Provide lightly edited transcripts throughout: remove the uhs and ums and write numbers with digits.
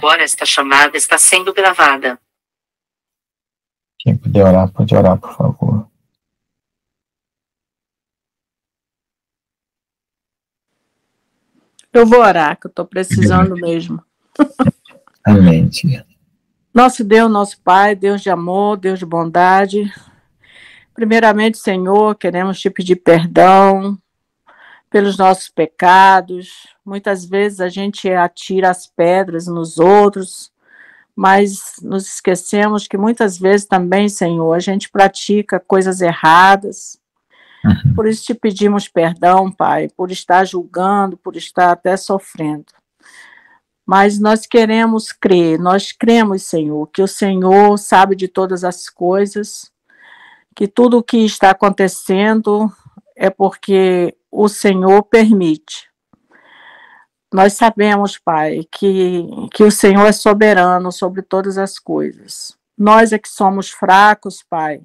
Agora esta chamada está sendo gravada. Quem puder orar, pode orar, por favor. Eu vou orar, que eu estou precisando mesmo. Amém, tia. Nosso Deus, nosso Pai, Deus de amor, Deus de bondade. Primeiramente, Senhor, queremos te pedir perdão pelos nossos pecados. Muitas vezes a gente atira as pedras nos outros, mas nos esquecemos que muitas vezes também, Senhor, a gente pratica coisas erradas. Por isso te pedimos perdão, Pai, por estar julgando, por estar até sofrendo. Mas nós queremos crer, nós cremos, Senhor, que o Senhor sabe de todas as coisas, que tudo o que está acontecendo é porque o Senhor permite. Nós sabemos, Pai, que o Senhor é soberano sobre todas as coisas. Nós é que somos fracos, Pai,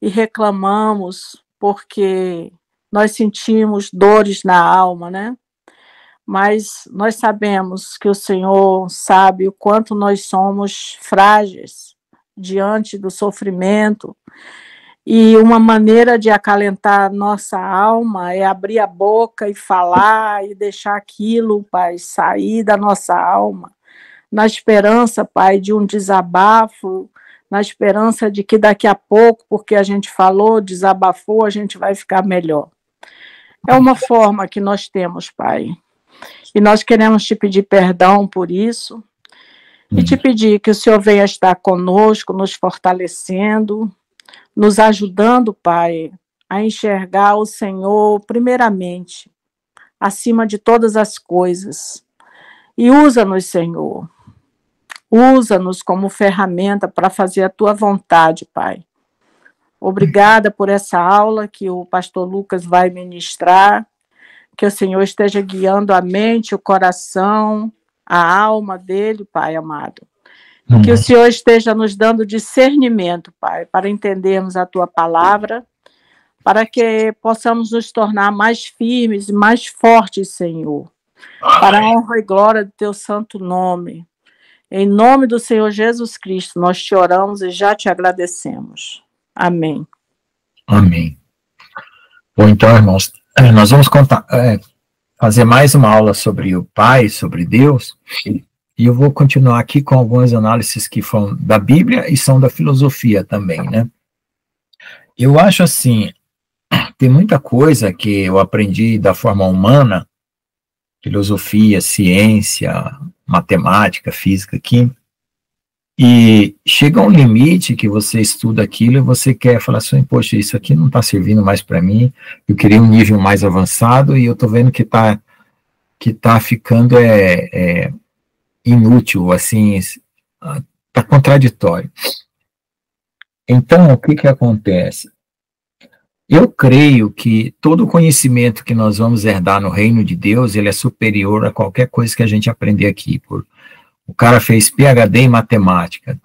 e reclamamos porque nós sentimos dores na alma, né? Mas nós sabemos que o Senhor sabe o quanto nós somos frágeis diante do sofrimento. E uma maneira de acalentar nossa alma é abrir a boca e falar e deixar aquilo, Pai, sair da nossa alma, na esperança, Pai, de um desabafo, na esperança de que daqui a pouco, porque a gente falou, desabafou, a gente vai ficar melhor. É uma forma que nós temos, Pai. E nós queremos te pedir perdão por isso e te pedir que o Senhor venha estar conosco, nos fortalecendo, nos ajudando, Pai, a enxergar o Senhor primeiramente, acima de todas as coisas. E usa-nos, Senhor. Usa-nos como ferramenta para fazer a tua vontade, Pai. Obrigada por essa aula que o pastor Lucas vai ministrar, que o Senhor esteja guiando a mente, o coração, a alma dele, Pai amado. Que o Senhor esteja nos dando discernimento, Pai, para entendermos a tua palavra, para que possamos nos tornar mais firmes e mais fortes, Senhor, para a honra e glória do teu santo nome. Em nome do Senhor Jesus Cristo, nós te oramos e já te agradecemos. Amém. Amém. Bom, então, irmãos, nós vamos fazer mais uma aula sobre o Pai, sobre Deus, e eu vou continuar aqui com algumas análises que foram da Bíblia e são da filosofia também, né? Eu acho assim, tem muita coisa que eu aprendi da forma humana, filosofia, ciência, matemática, física, química, e chega um limite que você estuda aquilo e você quer falar assim, poxa, isso aqui não está servindo mais para mim, eu queria um nível mais avançado e eu estou vendo que tá ficando inútil, assim, está contraditório. Então, o que acontece? Eu creio que todo o conhecimento que nós vamos herdar no reino de Deus, ele é superior a qualquer coisa que a gente aprender aqui. O cara fez PhD em matemática.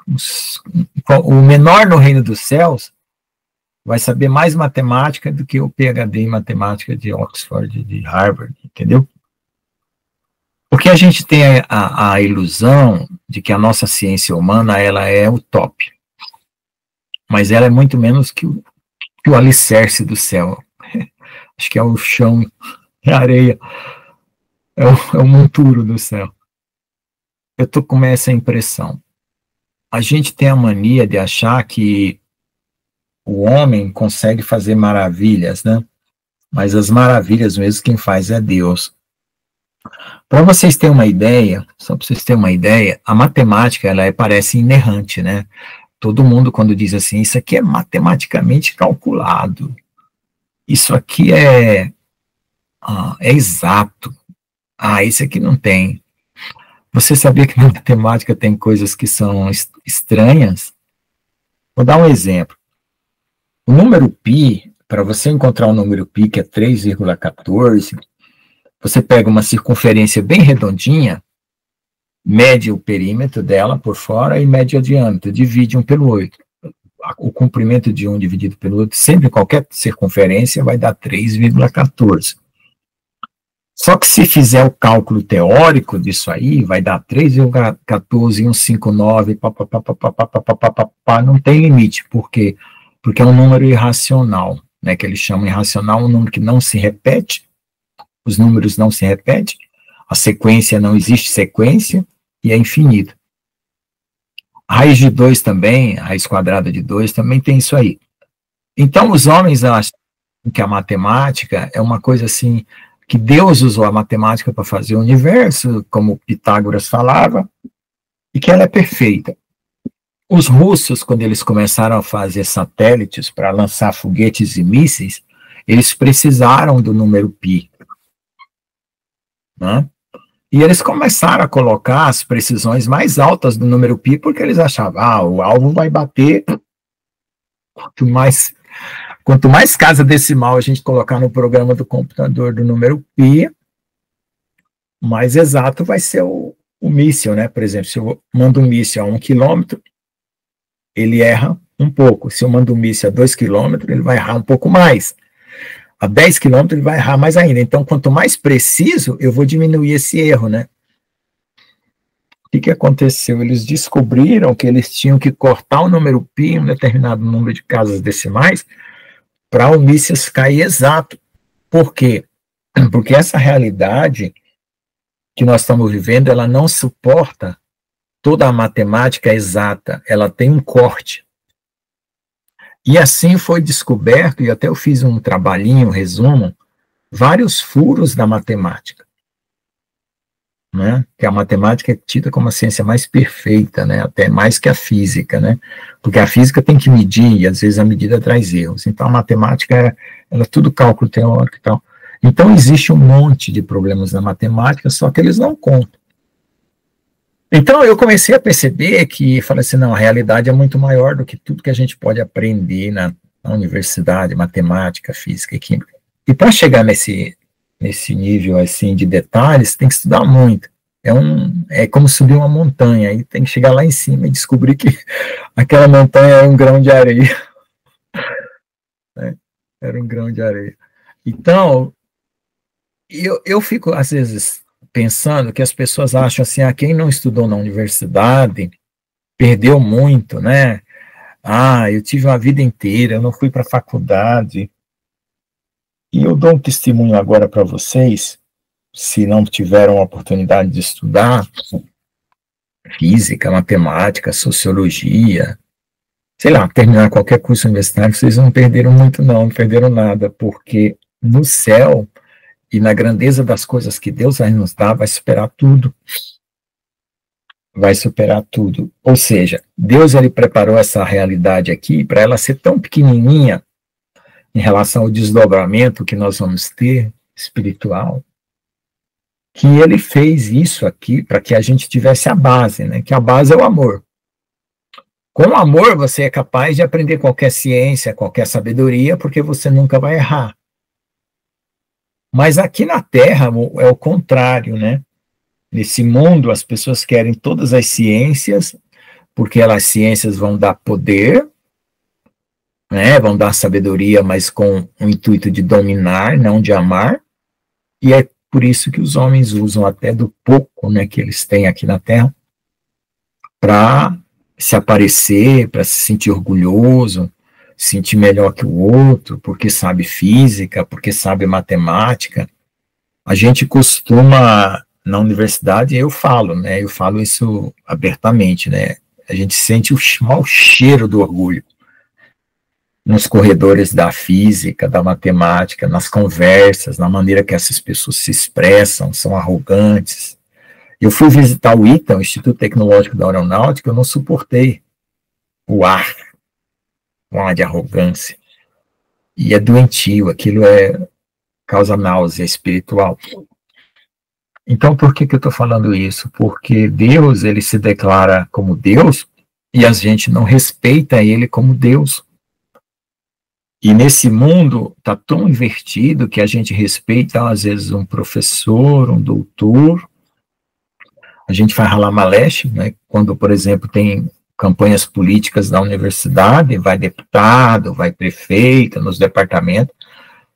O menor no reino dos céus vai saber mais matemática do que o PhD em matemática de Oxford, de Harvard, entendeu? Porque a gente tem a ilusão de que a nossa ciência humana ela é o top. Mas ela é muito menos que o alicerce do céu. Acho que é o chão, é a areia, é o monturo do céu. Eu estou com essa impressão. A gente tem a mania de achar que o homem consegue fazer maravilhas, né? Mas as maravilhas mesmo quem faz é Deus. Para vocês terem uma ideia, só para vocês terem uma ideia, a matemática ela parece inerrante, né? Todo mundo quando diz assim, isso aqui é matematicamente calculado, isso aqui é exato, esse aqui não tem. Você sabia que na matemática tem coisas que são estranhas? Vou dar um exemplo. O número π, para você encontrar o número π, que é 3,14, você pega uma circunferência bem redondinha, mede o perímetro dela por fora e mede o diâmetro, divide 1 pelo 8. O comprimento de um dividido pelo outro, sempre qualquer circunferência vai dar 3,14. Só que se fizer o cálculo teórico disso aí, vai dar 3,14, 159, não tem limite. Por quê? Porque é um número irracional, né, que eles chamam irracional, um número que não se repete, os números não se repetem, a sequência não existe sequência, e é infinito. A raiz de 2 também, a raiz quadrada de 2 também tem isso aí. Então, os homens acham que a matemática é uma coisa assim, que Deus usou a matemática para fazer o universo, como Pitágoras falava, e que ela é perfeita. Os russos, quando eles começaram a fazer satélites para lançar foguetes e mísseis, eles precisaram do número π. Né? E eles começaram a colocar as precisões mais altas do número π, porque eles achavam, o alvo vai bater, quanto mais casa decimal a gente colocar no programa do computador do número π, mais exato vai ser o míssil, né? Por exemplo, se eu mando um míssil a 1 quilômetro, ele erra um pouco. Se eu mando um míssil a 2 quilômetros, ele vai errar um pouco mais. A 10 quilômetros, ele vai errar mais ainda. Então, quanto mais preciso, eu vou diminuir esse erro, né? O que aconteceu? Eles descobriram que eles tinham que cortar o número π, um determinado número de casas decimais, para o míssil cair exato. Por quê? Porque essa realidade que nós estamos vivendo, ela não suporta toda a matemática exata, ela tem um corte. E assim foi descoberto, e até eu fiz um trabalhinho, um resumo, vários furos da matemática. Né? Que a matemática é tida como a ciência mais perfeita, né? Até mais que a física, né? Porque a física tem que medir, e às vezes a medida traz erros. Então a matemática, ela é tudo cálculo teórico e tal. Então existe um monte de problemas na matemática, só que eles não contam. Então eu comecei a perceber que, falei assim, não, a realidade é muito maior do que tudo que a gente pode aprender na universidade, matemática, física e química. E para chegar nesse nível assim de detalhes, tem que estudar muito. É como subir uma montanha, aí tem que chegar lá em cima e descobrir que aquela montanha era um grão de areia. Né? Era um grão de areia. Então, eu fico, às vezes, pensando que as pessoas acham assim, quem não estudou na universidade perdeu muito, né? Eu tive uma vida inteira, eu não fui para a faculdade. E eu dou um testemunho agora para vocês, se não tiveram a oportunidade de estudar física, matemática, sociologia, sei lá, terminar qualquer curso universitário, vocês não perderam muito não perderam nada, porque no céu e na grandeza das coisas que Deus vai nos dar, vai superar tudo. Vai superar tudo. Ou seja, Deus ele preparou essa realidade aqui para ela ser tão pequenininha em relação ao desdobramento que nós vamos ter espiritual, que ele fez isso aqui para que a gente tivesse a base, né? Que a base é o amor. Com o amor você é capaz de aprender qualquer ciência, qualquer sabedoria, porque você nunca vai errar. Mas aqui na Terra é o contrário, né? Nesse mundo as pessoas querem todas as ciências, porque as ciências vão dar poder, né? Vão dar sabedoria, mas com o intuito de dominar, não de amar. E é por isso que os homens usam até do pouco, né, que eles têm aqui na Terra, para se aparecer, para se sentir orgulhoso, sentir melhor que o outro, porque sabe física, porque sabe matemática. A gente costuma, na universidade, eu falo isso abertamente, né, a gente sente o mau cheiro do orgulho nos corredores da física, da matemática, nas conversas, na maneira que essas pessoas se expressam, são arrogantes. Eu fui visitar o ITA, o Instituto Tecnológico da Aeronáutica, eu não suportei o ar de arrogância. E é doentio, aquilo causa náusea espiritual. Então, por que eu estou falando isso? Porque Deus, ele se declara como Deus, e a gente não respeita ele como Deus. E nesse mundo está tão invertido que a gente respeita, às vezes, um professor, um doutor. A gente faz ralamaleste, né? Quando, por exemplo, tem campanhas políticas da universidade, vai deputado, vai prefeito, nos departamentos,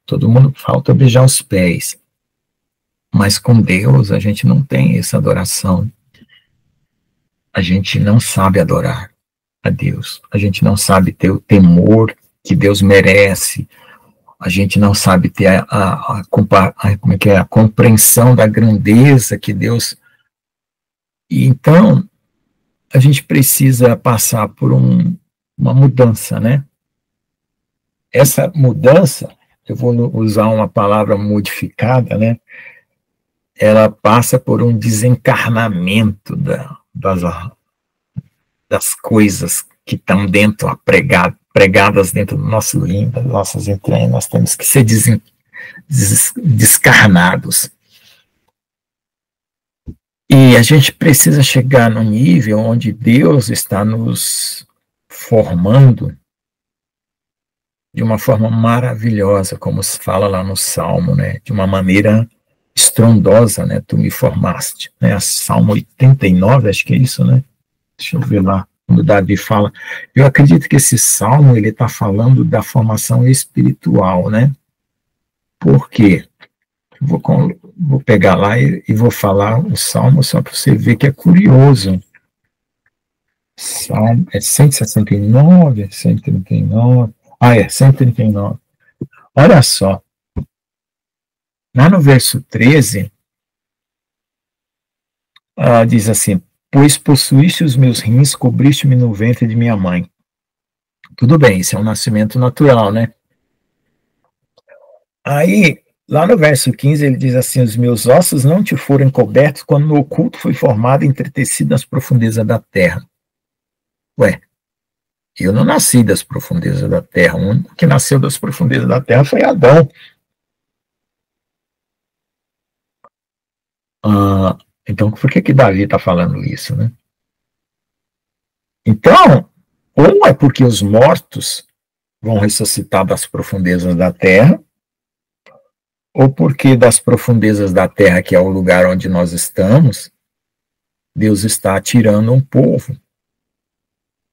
todo mundo falta beijar os pés. Mas com Deus a gente não tem essa adoração. A gente não sabe adorar a Deus. A gente não sabe ter o temor que Deus merece. A gente não sabe ter a compreensão da grandeza que Deus... E então, a gente precisa passar por uma mudança, né? Essa mudança, eu vou usar uma palavra modificada, né? Ela passa por um desencarnamento das coisas que estão dentro, pregadas dentro do nosso rim, das nossas entranhas. Nós temos que ser descarnados. E a gente precisa chegar no nível onde Deus está nos formando de uma forma maravilhosa, como se fala lá no Salmo, né? De uma maneira estrondosa, né? Tu me formaste, né? Salmo 89, acho que é isso, né? Deixa eu ver lá, quando Davi fala. Eu acredito que esse Salmo, ele está falando da formação espiritual, né? Por quê? Vou pegar lá e vou falar o Salmo só para você ver que é curioso. Salmo, é 169, 139... é 139. Olha só. Lá no verso 13, diz assim: pois possuíste os meus rins, cobriste-me no ventre de minha mãe. Tudo bem, isso é um nascimento natural, né? Aí, lá no verso 15, ele diz assim: os meus ossos não te foram encobertos quando no oculto foi formado e entretecido nas profundezas da terra. Ué, eu não nasci das profundezas da terra. O único que nasceu das profundezas da terra foi Adão. Então, por que Davi está falando isso, né? Então, ou é porque os mortos vão ressuscitar das profundezas da terra, ou porque das profundezas da terra, que é o lugar onde nós estamos, Deus está tirando um povo.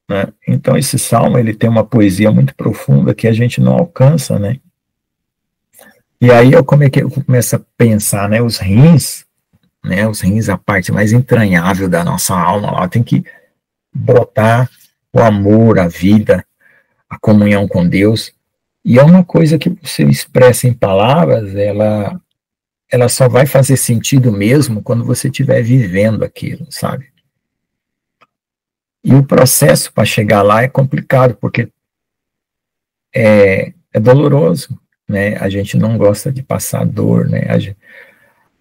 Né? Então, esse salmo, ele tem uma poesia muito profunda que a gente não alcança, né? E aí, eu começo a pensar, né? Os rins, a parte mais entranhável da nossa alma, lá tem que brotar o amor, a vida, a comunhão com Deus. E é uma coisa que você expressa em palavras, ela só vai fazer sentido mesmo quando você estiver vivendo aquilo, sabe? E o processo para chegar lá é complicado, porque é doloroso, né? A gente não gosta de passar dor, né?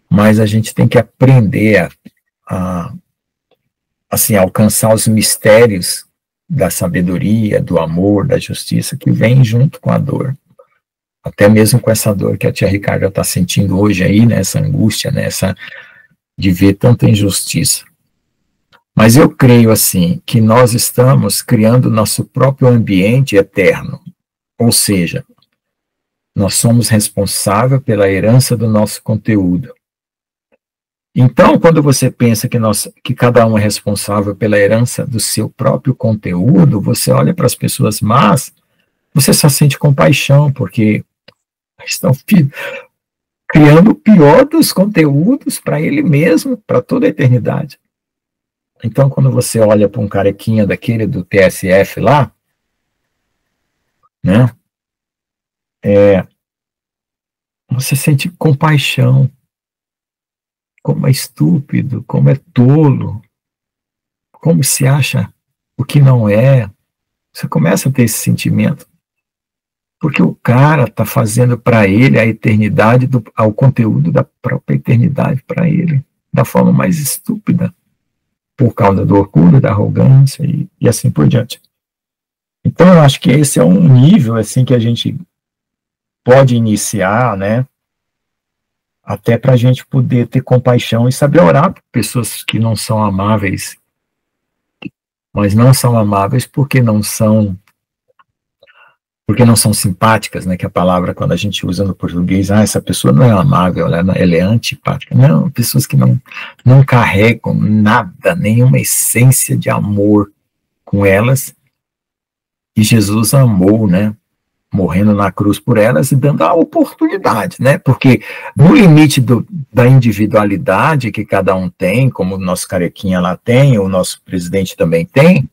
Mas a gente tem que aprender assim, alcançar os mistérios da sabedoria, do amor, da justiça, que vem junto com a dor. Até mesmo com essa dor que a tia Ricarda está sentindo hoje aí, né, essa angústia, né, de ver tanta injustiça. Mas eu creio, assim, que nós estamos criando nosso próprio ambiente eterno. Ou seja, nós somos responsáveis pela herança do nosso conteúdo. Então, quando você pensa que cada um é responsável pela herança do seu próprio conteúdo, você olha para as pessoas más, você só sente compaixão, porque estão criando o pior dos conteúdos para ele mesmo, para toda a eternidade. Então, quando você olha para um carequinha daquele do TSF lá, né, você sente compaixão. Como é estúpido, como é tolo, como se acha o que não é. Você começa a ter esse sentimento. Porque o cara está fazendo para ele a eternidade, ao conteúdo da própria eternidade para ele, da forma mais estúpida, por causa do orgulho, da arrogância e assim por diante. Então, eu acho que esse é um nível assim, que a gente pode iniciar, né? Até para a gente poder ter compaixão e saber orar por pessoas que não são amáveis, mas não são amáveis porque não são simpáticas, né? Que a palavra, quando a gente usa no português, essa pessoa não é amável, ela é antipática. Não, pessoas que não carregam nada, nenhuma essência de amor com elas. E Jesus amou, né? morrendo na cruz por elas e dando a oportunidade, né? Porque no limite da individualidade que cada um tem, como o nosso carequinha lá tem, o nosso presidente também tem,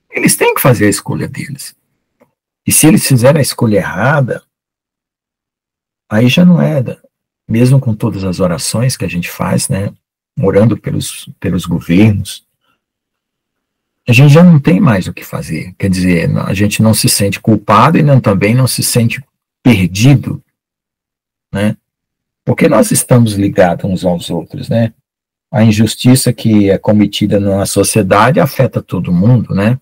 eles têm que fazer a escolha deles. E se eles fizerem a escolha errada, aí já não é, mesmo com todas as orações que a gente faz, né? Orando pelos governos, a gente já não tem mais o que fazer. Quer dizer, a gente não se sente culpado e também não se sente perdido, né? Porque nós estamos ligados uns aos outros, né? A injustiça que é cometida na sociedade afeta todo mundo, né?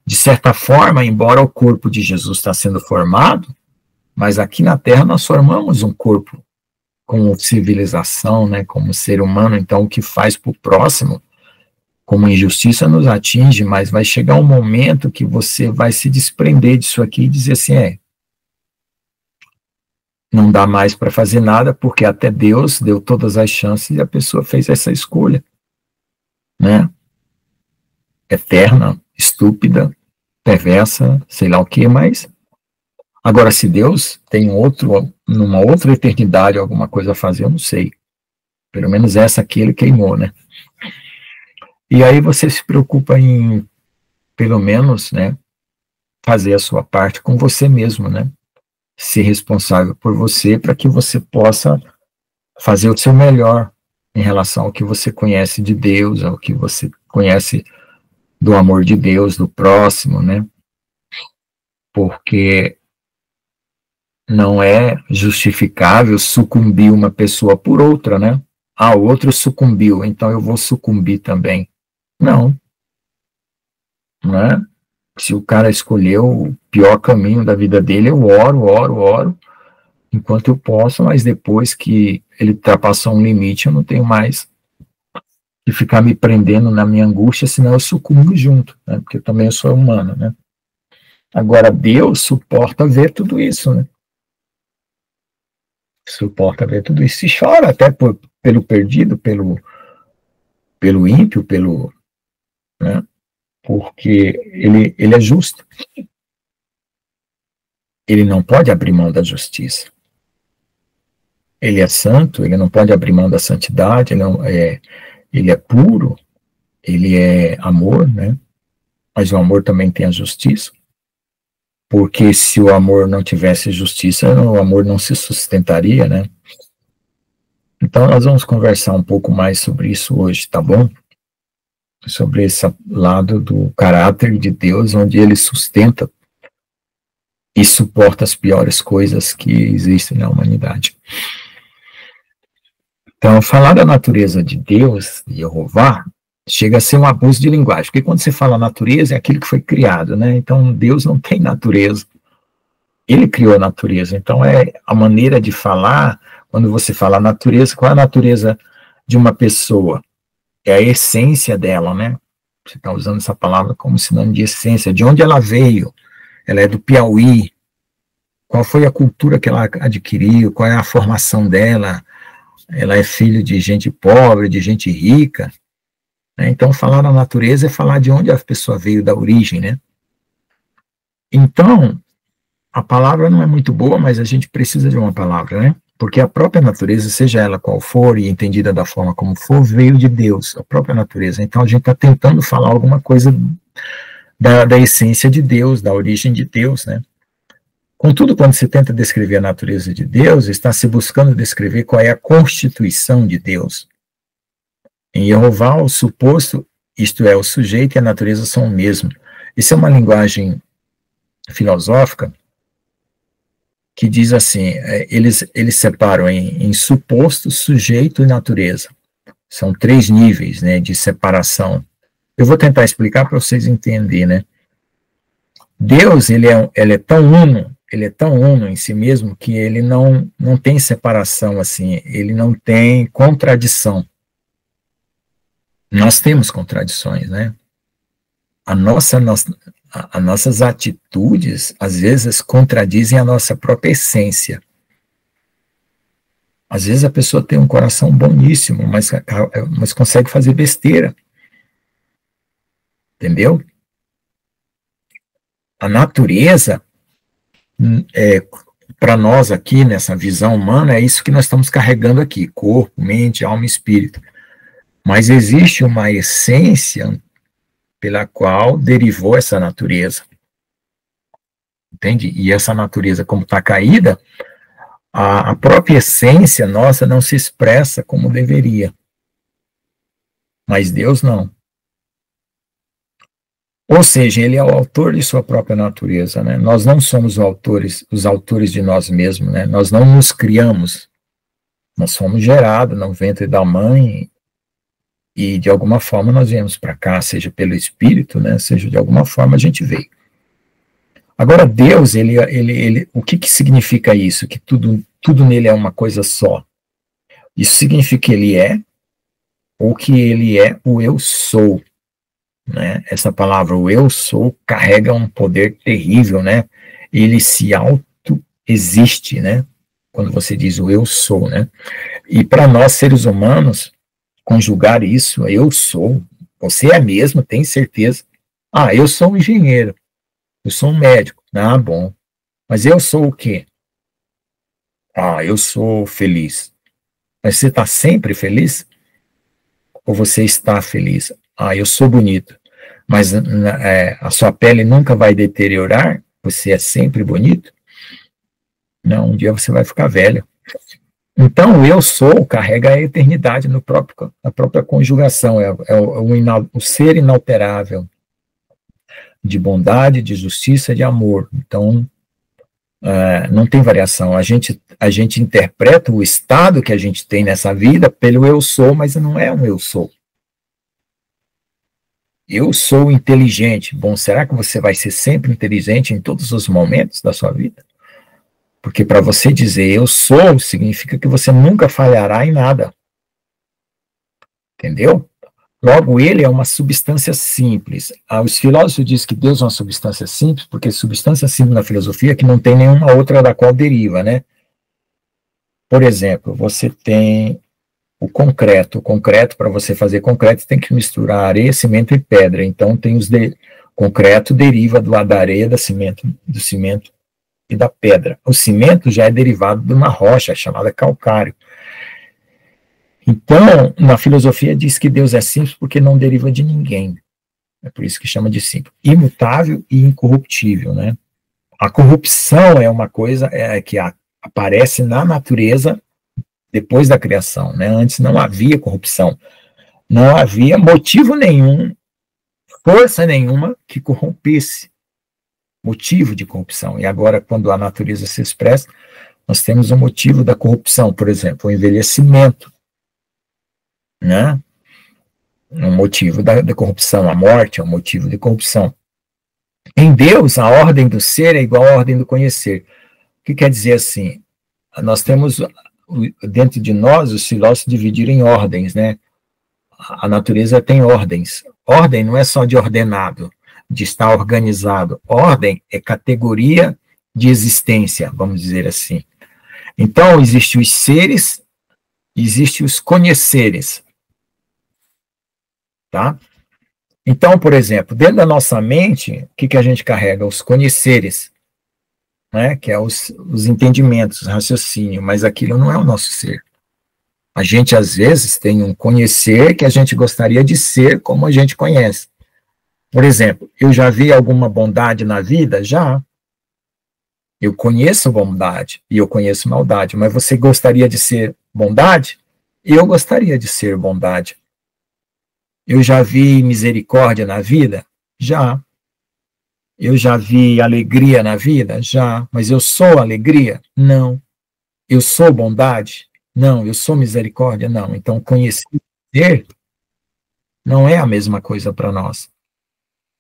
De certa forma, embora o corpo de Jesus está sendo formado, mas aqui na Terra nós formamos um corpo como civilização, né? Como ser humano. Então, o que faz para o próximo, como injustiça, nos atinge, mas vai chegar um momento que você vai se desprender disso aqui e dizer assim, não dá mais para fazer nada, porque até Deus deu todas as chances e a pessoa fez essa escolha, né? Eterna, estúpida, perversa, sei lá o que, mas agora se Deus tem numa outra eternidade alguma coisa a fazer, eu não sei. Pelo menos essa aqui ele queimou, né? E aí você se preocupa em, pelo menos, né, fazer a sua parte com você mesmo, né? Ser responsável por você para que você possa fazer o seu melhor em relação ao que você conhece de Deus, ao que você conhece do amor de Deus, do próximo, né? Porque não é justificável sucumbir uma pessoa por outra, né? Ah, o outro sucumbiu, então eu vou sucumbir também. Não. Né? Se o cara escolheu o pior caminho da vida dele, eu oro, enquanto eu posso, mas depois que ele ultrapassou um limite, eu não tenho mais que ficar me prendendo na minha angústia, senão eu sucumbo junto, né? Porque eu também sou humano, né? Agora, Deus suporta ver tudo isso, né? Suporta ver tudo isso. E chora até pelo perdido, pelo ímpio, né? Porque ele é justo. Ele não pode abrir mão da justiça. Ele é santo, ele não pode abrir mão da santidade, ele é puro, ele é amor, né? Mas o amor também tem a justiça. Porque se o amor não tivesse justiça, o amor não se sustentaria, né? Então nós vamos conversar um pouco mais sobre isso hoje, tá bom? Sobre esse lado do caráter de Deus, onde ele sustenta e suporta as piores coisas que existem na humanidade. Então, falar da natureza de Deus, de Jeová, chega a ser um abuso de linguagem, porque quando você fala natureza, é aquilo que foi criado, né? Então, Deus não tem natureza. Ele criou a natureza. Então, é a maneira de falar, quando você fala natureza, qual é a natureza de uma pessoa? É a essência dela, né? Você está usando essa palavra como sinônimo de essência. De onde ela veio? Ela é do Piauí. Qual foi a cultura que ela adquiriu? Qual é a formação dela? Ela é filho de gente pobre, de gente rica. Né? Então, falar da natureza é falar de onde a pessoa veio, da origem, né? Então, a palavra não é muito boa, mas a gente precisa de uma palavra, né? Porque a própria natureza, seja ela qual for e entendida da forma como for, veio de Deus, a própria natureza. Então, a gente está tentando falar alguma coisa da essência de Deus, da origem de Deus, né? Contudo, quando se tenta descrever a natureza de Deus, está se buscando descrever qual é a constituição de Deus. Em Jeová, o suposto, isto é, o sujeito e a natureza são o mesmo. Isso é uma linguagem filosófica que diz assim, eles separam em suposto, sujeito e natureza. São 3 níveis, né, de separação. Eu vou tentar explicar para vocês entenderem, né? Deus, ele é tão uno em si mesmo que ele não tem separação assim, ele não tem contradição. Nós temos contradições, né? As nossas atitudes, às vezes, contradizem a nossa própria essência. Às vezes a pessoa tem um coração boníssimo, mas consegue fazer besteira. Entendeu? A natureza para nós aqui, nessa visão humana, é isso que nós estamos carregando aqui, corpo, mente, alma e espírito. Mas existe uma essência pela qual derivou essa natureza. Entende? E essa natureza, como está caída, a própria essência nossa não se expressa como deveria. Mas Deus não. Ou seja, ele é o autor de sua própria natureza, né? Nós não somos os autores de nós mesmos, né? Nós não nos criamos. Nós fomos gerados no ventre da mãe e de alguma forma nós viemos para cá, seja pelo Espírito, né? Seja de alguma forma a gente veio. Agora Deus, o que significa isso? Que tudo nele é uma coisa só. Isso significa que ele é, ou que ele é o eu sou. Né? Essa palavra, o eu sou, carrega um poder terrível, né? Ele se auto-existe, né? Quando você diz o eu sou, né? E para nós, seres humanos, conjugar isso, eu sou, você é mesmo, tem certeza? Ah, eu sou um engenheiro, eu sou um médico. Ah, bom. Mas eu sou o quê? Ah, eu sou feliz. Mas você está sempre feliz? Ou você está feliz? Ah, eu sou bonito. Mas a sua pele nunca vai deteriorar? Você é sempre bonito? Não, um dia você vai ficar velho. Então, o eu sou carrega a eternidade na própria conjugação. O ser inalterável de bondade, de justiça, de amor. Então, não tem variação. A gente interpreta o estado que a gente tem nessa vida pelo eu sou, mas não é um eu sou. Eu sou inteligente. Bom, será que você vai ser sempre inteligente em todos os momentos da sua vida? Porque para você dizer eu sou, significa que você nunca falhará em nada. Entendeu? Logo, ele é uma substância simples. Os filósofos dizem que Deus é uma substância simples, porque substância simples na filosofia é que não tem nenhuma outra da qual deriva, né? Por exemplo, você tem o concreto. O concreto, para você fazer concreto, tem que misturar areia, cimento e pedra. Então, concreto deriva da areia, do cimento e da pedra. O cimento já é derivado de uma rocha chamada calcário. Então, na filosofia diz que Deus é simples porque não deriva de ninguém. É por isso que chama de simples. Imutável e incorruptível, né? A corrupção é uma coisa que aparece na natureza depois da criação, né? Antes não havia corrupção. Não havia motivo nenhum, força nenhuma que corrompesse. Motivo de corrupção. E agora, quando a natureza se expressa, nós temos um motivo da corrupção, por exemplo, o envelhecimento, né? Um motivo da corrupção, a morte é um motivo de corrupção. Em Deus, a ordem do ser é igual à ordem do conhecer. O que quer dizer assim? Nós temos, dentro de nós, os filósofos dividiram em ordens, né? A natureza tem ordens. Ordem não é só de ordenado, de estar organizado. Ordem é categoria de existência, vamos dizer assim. Então, existem os seres, existem os conheceres. Tá? Então, por exemplo, dentro da nossa mente, o que a gente carrega? Os conheceres, né? Que é os entendimentos, raciocínio, mas aquilo não é o nosso ser. A gente, às vezes, tem um conhecer que a gente gostaria de ser como a gente conhece. Por exemplo, eu já vi alguma bondade na vida? Já. Eu conheço bondade e eu conheço maldade, mas você gostaria de ser bondade? Eu gostaria de ser bondade. Eu já vi misericórdia na vida? Já. Eu já vi alegria na vida? Já. Mas eu sou alegria? Não. Eu sou bondade? Não. Eu sou misericórdia? Não. Então, conhecer não é a mesma coisa para nós.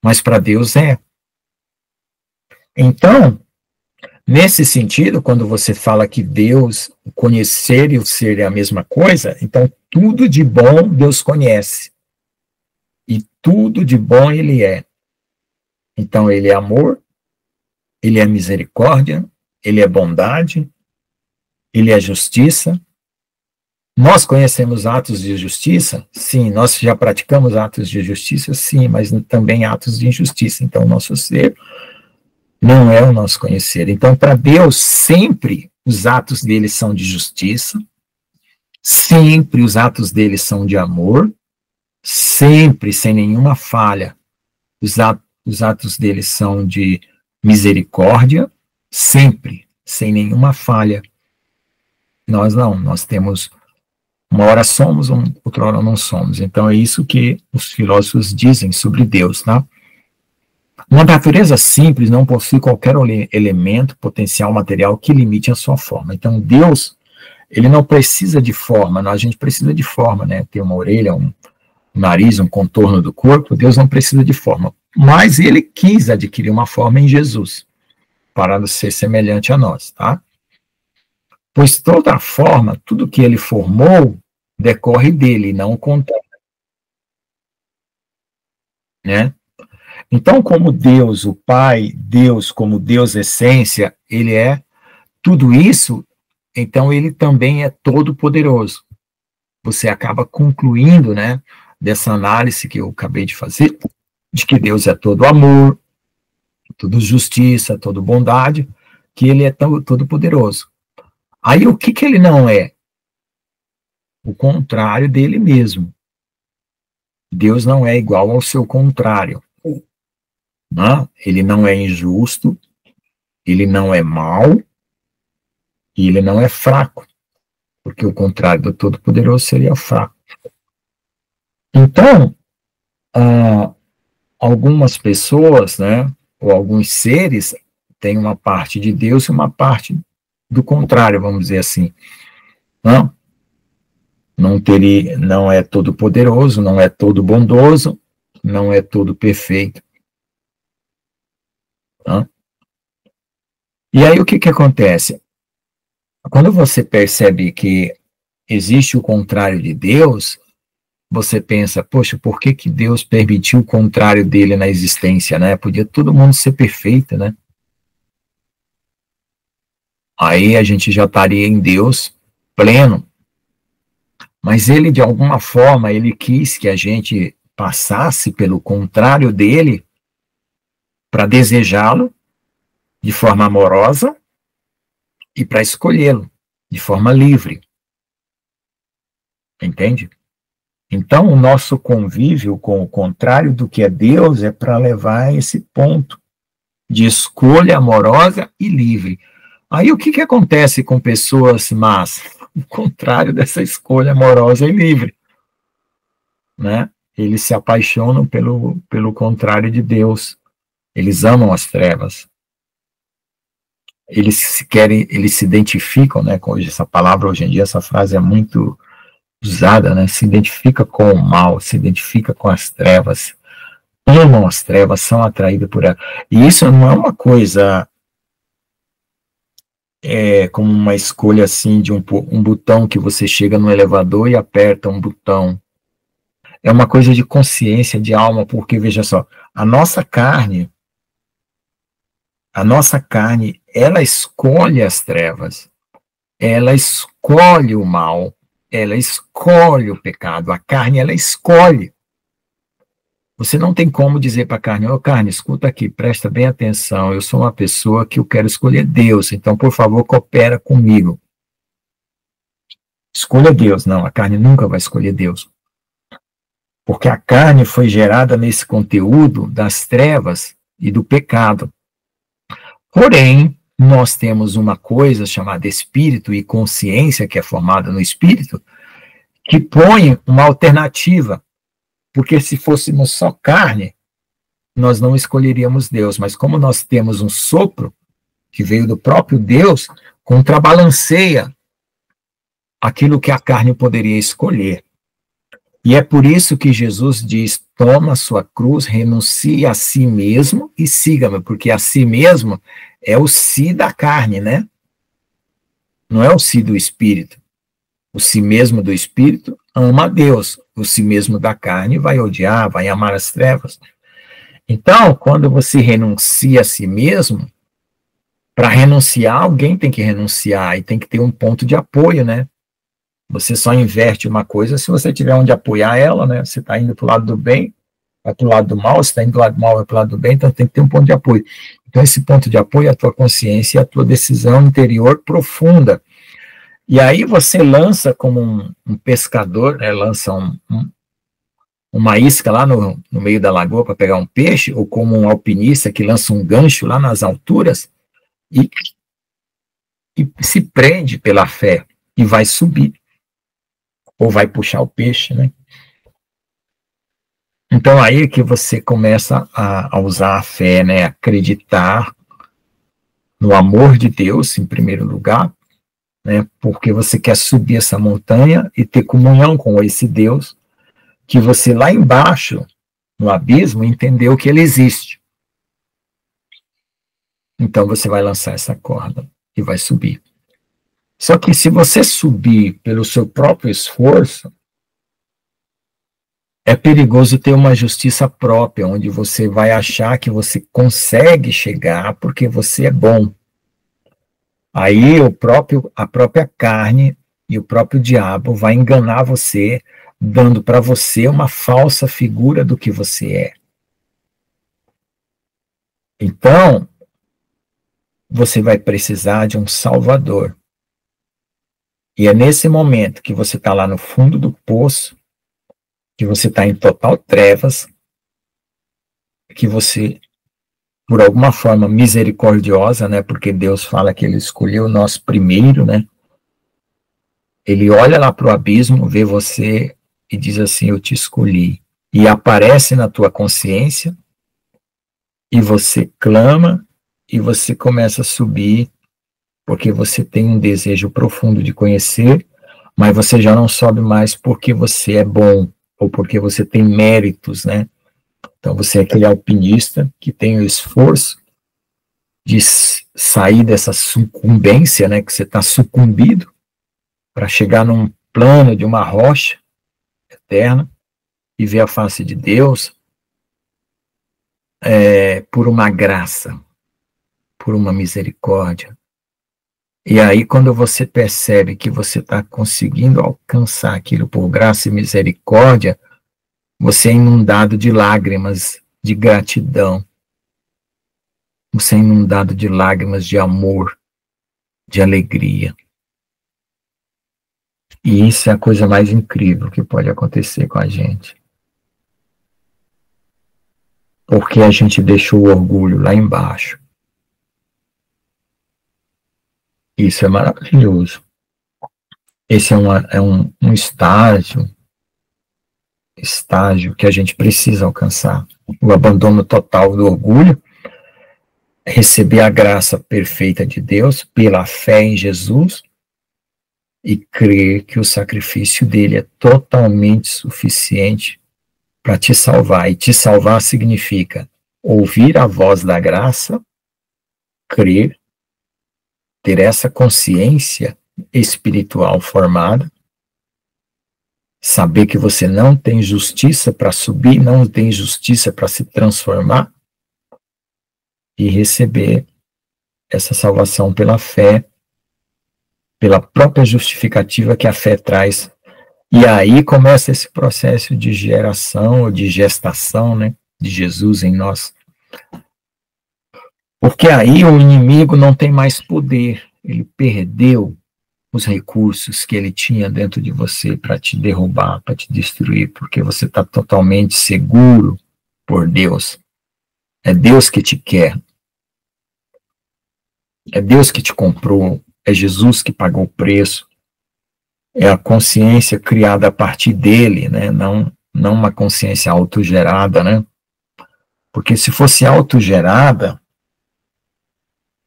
Mas para Deus é. Então, nesse sentido, quando você fala que Deus, o conhecer e o ser é a mesma coisa, então tudo de bom Deus conhece. E tudo de bom ele é. Então ele é amor, ele é misericórdia, ele é bondade, ele é justiça. Nós conhecemos atos de justiça? Sim. Nós já praticamos atos de justiça? Sim, mas também atos de injustiça. Então, o nosso ser Não é o nosso conhecer. Então, para Deus, sempre os atos dele são de justiça, sempre os atos dele são de amor, sempre, sem nenhuma falha, os atos dele são de misericórdia, sempre, sem nenhuma falha. Nós não, nós temos, uma hora somos, outra hora não somos. Então é isso que os filósofos dizem sobre Deus, tá? Uma natureza simples não possui qualquer elemento, potencial, material que limite a sua forma. Então Deus, ele não precisa de forma, a gente precisa de forma, né? Ter uma orelha, um nariz, um contorno do corpo. Deus não precisa de forma. Mas ele quis adquirir uma forma em Jesus, para ser semelhante a nós, tá? Pois toda a forma, tudo que ele formou, decorre dele, não o contrário. Né? Então, como Deus, o Pai, Deus como Deus essência, ele é tudo isso, então ele também é todo poderoso. Você acaba concluindo, né, dessa análise que eu acabei de fazer, de que Deus é todo amor, todo justiça, todo bondade, que ele é todo poderoso. Aí o que ele não é? O contrário dele mesmo. Deus não é igual ao seu contrário. Não? Ele não é injusto, ele não é mau, e ele não é fraco, porque o contrário do Todo-Poderoso seria fraco. Então, algumas pessoas, né, ou alguns seres, têm uma parte de Deus e uma parte do contrário, vamos dizer assim. Não é todo poderoso, não é todo bondoso, não é todo perfeito. E aí o que acontece? Quando você percebe que existe o contrário de Deus, você pensa, poxa, por que Deus permitiu o contrário dele na existência, né? Podia todo mundo ser perfeito, né? Aí a gente já estaria em Deus pleno. Mas ele, de alguma forma, ele quis que a gente passasse pelo contrário dele para desejá-lo de forma amorosa e para escolhê-lo de forma livre. Entende? Então, o nosso convívio com o contrário do que é Deus é para levar a esse ponto de escolha amorosa e livre. Aí, o que acontece com pessoas más? O contrário dessa escolha amorosa e livre. Né? Eles se apaixonam pelo contrário de Deus. Eles amam as trevas. Eles se identificam, né? Com essa palavra hoje em dia, essa frase é muito usada, né? Se identifica com o mal, se identifica com as trevas, amam as trevas, são atraídos por ela. E isso não é uma coisa como uma escolha assim de um botão que você chega no elevador e aperta um botão. É uma coisa de consciência, de alma, porque, veja só, a nossa carne, ela escolhe as trevas, ela escolhe o mal, ela escolhe o pecado, a carne, ela escolhe. Você não tem como dizer para a carne, carne, escuta aqui, presta bem atenção, eu sou uma pessoa que eu quero escolher Deus, então, por favor, coopera comigo. Escolha Deus. Não, a carne nunca vai escolher Deus. Porque a carne foi gerada nesse conteúdo das trevas e do pecado. Porém, nós temos uma coisa chamada espírito e consciência, que é formada no espírito, que põe uma alternativa. Porque se fôssemos só carne, nós não escolheríamos Deus. Mas como nós temos um sopro, que veio do próprio Deus, contrabalanceia aquilo que a carne poderia escolher. E é por isso que Jesus diz, toma a sua cruz, renuncie a si mesmo e siga-me, porque a si mesmo é o si da carne, né? Não é o si do espírito. O si mesmo do espírito ama a Deus. O si mesmo da carne vai odiar, vai amar as trevas. Então, quando você renuncia a si mesmo, para renunciar, alguém tem que renunciar e tem que ter um ponto de apoio, né? Você só inverte uma coisa se você tiver onde apoiar ela, né? Você está indo para o lado do bem, vai para o lado do mal, se está indo do lado do mal, vai para o lado do bem, então tem que ter um ponto de apoio. Então, esse ponto de apoio é a tua consciência e a tua decisão interior profunda. E aí você lança como um pescador, né, lança uma isca lá no meio da lagoa para pegar um peixe, ou como um alpinista que lança um gancho lá nas alturas e se prende pela fé e vai subir, ou vai puxar o peixe, né? Então aí que você começa a usar a fé, né? Acreditar no amor de Deus, em primeiro lugar, né? Porque você quer subir essa montanha e ter comunhão com esse Deus, que você lá embaixo, no abismo, entendeu que ele existe. Então você vai lançar essa corda e vai subir. Só que se você subir pelo seu próprio esforço, é perigoso ter uma justiça própria, onde você vai achar que você consegue chegar porque você é bom. Aí a própria carne e o próprio diabo vai enganar você, dando para você uma falsa figura do que você é. Então, você vai precisar de um Salvador. E é nesse momento que você está lá no fundo do poço, que você está em total trevas, que você, por alguma forma misericordiosa, né, porque Deus fala que ele escolheu nós primeiro, né, ele olha lá para o abismo, vê você e diz assim, eu te escolhi, e aparece na tua consciência, e você clama, e você começa a subir, porque você tem um desejo profundo de conhecer, mas você já não sobe mais porque você é bom, ou porque você tem méritos, né? Então você é aquele alpinista que tem o esforço de sair dessa sucumbência, né? Que você está sucumbido, para chegar num plano de uma rocha eterna e ver a face de Deus por uma graça, por uma misericórdia. E aí, quando você percebe que você está conseguindo alcançar aquilo por graça e misericórdia, você é inundado de lágrimas de gratidão. Você é inundado de lágrimas de amor, de alegria. E isso é a coisa mais incrível que pode acontecer com a gente. Porque a gente deixou o orgulho lá embaixo. Isso é maravilhoso. Esse é um estágio que a gente precisa alcançar. O abandono total do orgulho, receber a graça perfeita de Deus pela fé em Jesus e crer que o sacrifício dele é totalmente suficiente para te salvar. E te salvar significa ouvir a voz da graça, crer, ter essa consciência espiritual formada, saber que você não tem justiça para subir, não tem justiça para se transformar, e receber essa salvação pela fé, pela própria justificativa que a fé traz. E aí começa esse processo de geração, ou de gestação, né, de Jesus em nós. Porque aí o inimigo não tem mais poder, ele perdeu os recursos que ele tinha dentro de você para te derrubar, para te destruir, porque você está totalmente seguro por Deus. É Deus que te quer. É Deus que te comprou. É Jesus que pagou o preço. É a consciência criada a partir dele, né? Não uma consciência autogerada, né? Porque se fosse autogerada,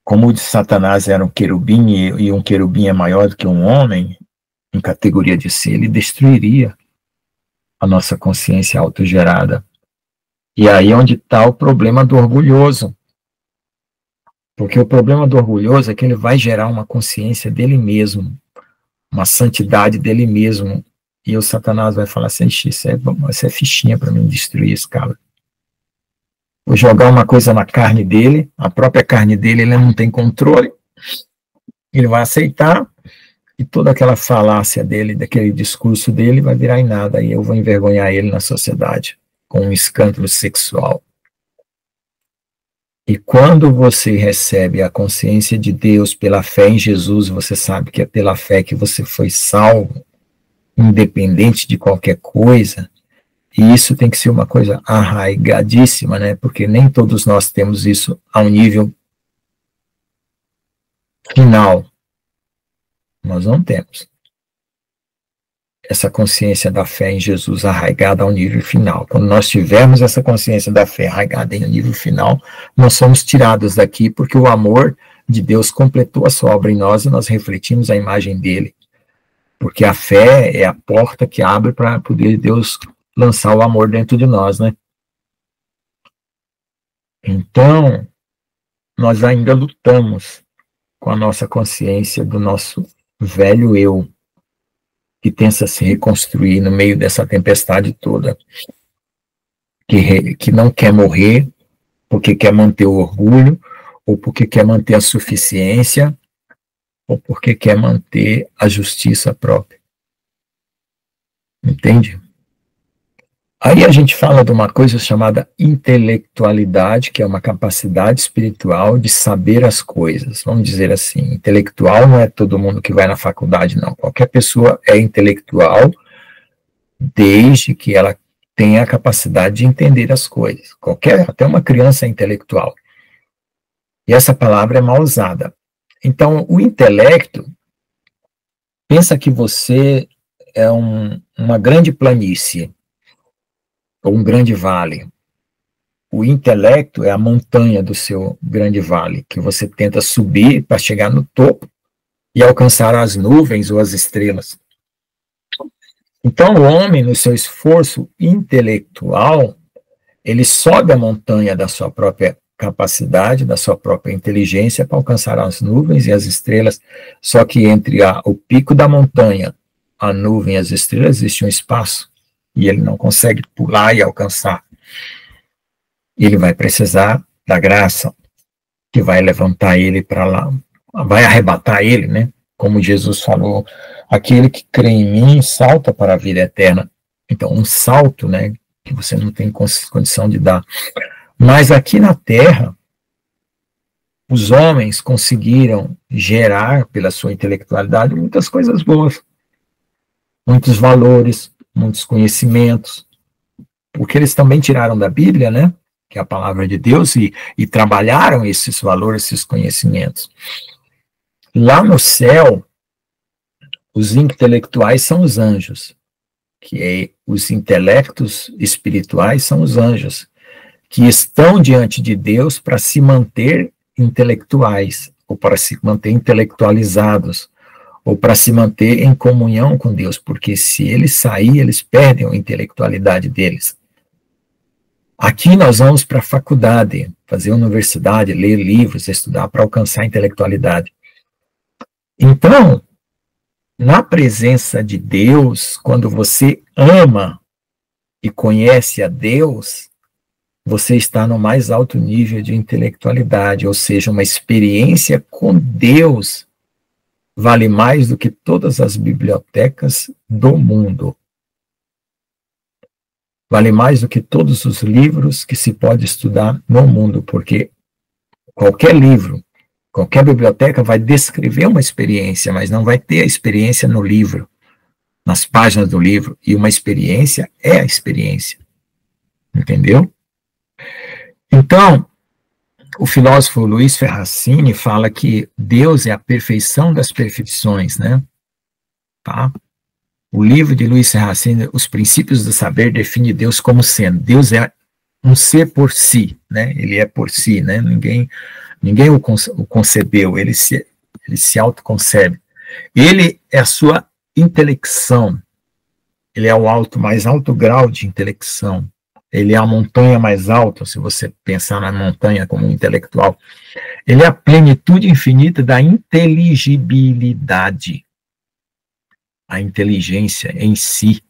como o de Satanás era um querubim, e um querubim é maior do que um homem, em categoria de ser, ele destruiria a nossa consciência autogerada. E aí é onde está o problema do orgulhoso. Porque o problema do orgulhoso é que ele vai gerar uma consciência dele mesmo, uma santidade dele mesmo. E o Satanás vai falar assim, isso é fichinha para mim destruir esse cara. Vou jogar uma coisa na carne dele, a própria carne dele, ele não tem controle, ele vai aceitar, e toda aquela falácia dele, daquele discurso dele, vai virar em nada, e eu vou envergonhar ele na sociedade, com um escândalo sexual. E quando você recebe a consciência de Deus pela fé em Jesus, você sabe que é pela fé que você foi salvo, independente de qualquer coisa. E isso tem que ser uma coisa arraigadíssima, né? Porque nem todos nós temos isso ao nível final. Nós não temos essa consciência da fé em Jesus arraigada ao nível final. Quando nós tivermos essa consciência da fé arraigada em nível final, nós somos tirados daqui porque o amor de Deus completou a sua obra em nós e nós refletimos a imagem dele. Porque a fé é a porta que abre para poder Deus lançar o amor dentro de nós, né? Então, nós ainda lutamos com a nossa consciência do nosso velho eu, que tenta se reconstruir no meio dessa tempestade toda, que não quer morrer, porque quer manter o orgulho, ou porque quer manter a suficiência, ou porque quer manter a justiça própria. Entende? Aí a gente fala de uma coisa chamada intelectualidade, que é uma capacidade espiritual de saber as coisas. Vamos dizer assim, intelectual não é todo mundo que vai na faculdade, não. Qualquer pessoa é intelectual desde que ela tenha a capacidade de entender as coisas. Até uma criança é intelectual. E essa palavra é mal usada. Então, o intelecto, pensa que você é uma grande planície, ou um grande vale. O intelecto é a montanha do seu grande vale, que você tenta subir para chegar no topo e alcançar as nuvens ou as estrelas. Então, o homem, no seu esforço intelectual, ele sobe a montanha da sua própria capacidade, da sua própria inteligência para alcançar as nuvens e as estrelas. Só que entre o pico da montanha, a nuvem e as estrelas, existe um espaço. E ele não consegue pular e alcançar. Ele vai precisar da graça, que vai levantar ele para lá, vai arrebatar ele, né? Como Jesus falou, aquele que crê em mim salta para a vida eterna. Então, um salto, né? Que você não tem condição de dar. Mas aqui na Terra, os homens conseguiram gerar, pela sua intelectualidade, muitas coisas boas, muitos valores, muitos conhecimentos, porque eles também tiraram da Bíblia, né, que é a palavra de Deus, e trabalharam esses valores, esses conhecimentos. Lá no céu, os intelectuais são os anjos, os intelectos espirituais são os anjos, que estão diante de Deus para se manter intelectuais, ou para se manter intelectualizados, ou para se manter em comunhão com Deus, porque se eles saírem, eles perdem a intelectualidade deles. Aqui nós vamos para a faculdade, fazer universidade, ler livros, estudar para alcançar a intelectualidade. Então, na presença de Deus, quando você ama e conhece a Deus, você está no mais alto nível de intelectualidade, ou seja, uma experiência com Deus vale mais do que todas as bibliotecas do mundo. Vale mais do que todos os livros que se pode estudar no mundo, porque qualquer livro, qualquer biblioteca vai descrever uma experiência, mas não vai ter a experiência no livro, nas páginas do livro, e uma experiência é a experiência. Entendeu? Então, o filósofo Luiz Ferracini fala que Deus é a perfeição das perfeições, né? Tá? O livro de Luiz Ferracini, Os Princípios do Saber, define Deus como sendo. Deus é um ser por si, né? Ele é por si, né? Ninguém o concebeu, ele se autoconcebe. Ele é a sua intelecção. Ele é o mais alto grau de intelecção. Ele é a montanha mais alta, se você pensar na montanha como um intelectual. Ele é a plenitude infinita da inteligibilidade. A inteligência em si.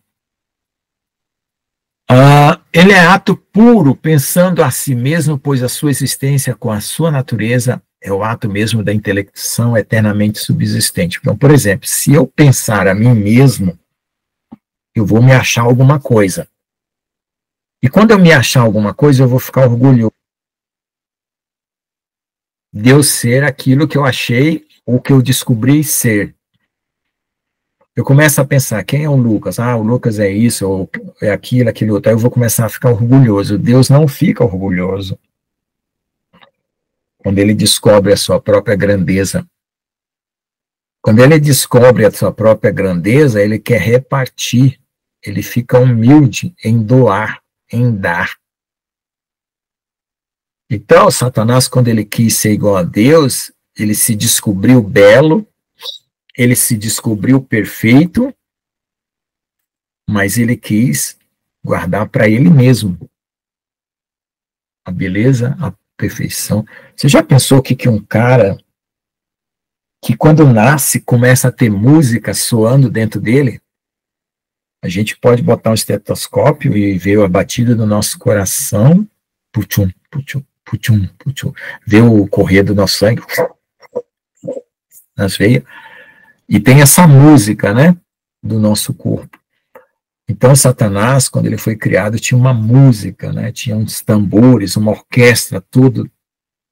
Ele é ato puro, pensando a si mesmo, pois a sua existência com a sua natureza é o ato mesmo da intelecção eternamente subsistente. Então, por exemplo, se eu pensar a mim mesmo, eu vou me achar alguma coisa. E quando eu me achar alguma coisa, eu vou ficar orgulhoso de eu ser aquilo que eu achei ou que eu descobri ser. Eu começo a pensar, quem é o Lucas? Ah, o Lucas é isso, ou é aquilo, aquilo outro. Aí eu vou começar a ficar orgulhoso. Deus não fica orgulhoso quando ele descobre a sua própria grandeza. Quando ele descobre a sua própria grandeza, ele quer repartir. Ele fica humilde em doar, em dar. Então, Satanás, quando ele quis ser igual a Deus, ele se descobriu belo, ele se descobriu perfeito, mas ele quis guardar para ele mesmo a beleza, a perfeição. Você já pensou que um cara que quando nasce começa a ter música soando dentro dele? A gente pode botar um estetoscópio e ver a batida do nosso coração, putum, putum, putum, putum, ver o correr do nosso sangue nas veias, e tem essa música, né, do nosso corpo. Então, Satanás, quando ele foi criado, tinha uma música, né, tinha uns tambores, uma orquestra, tudo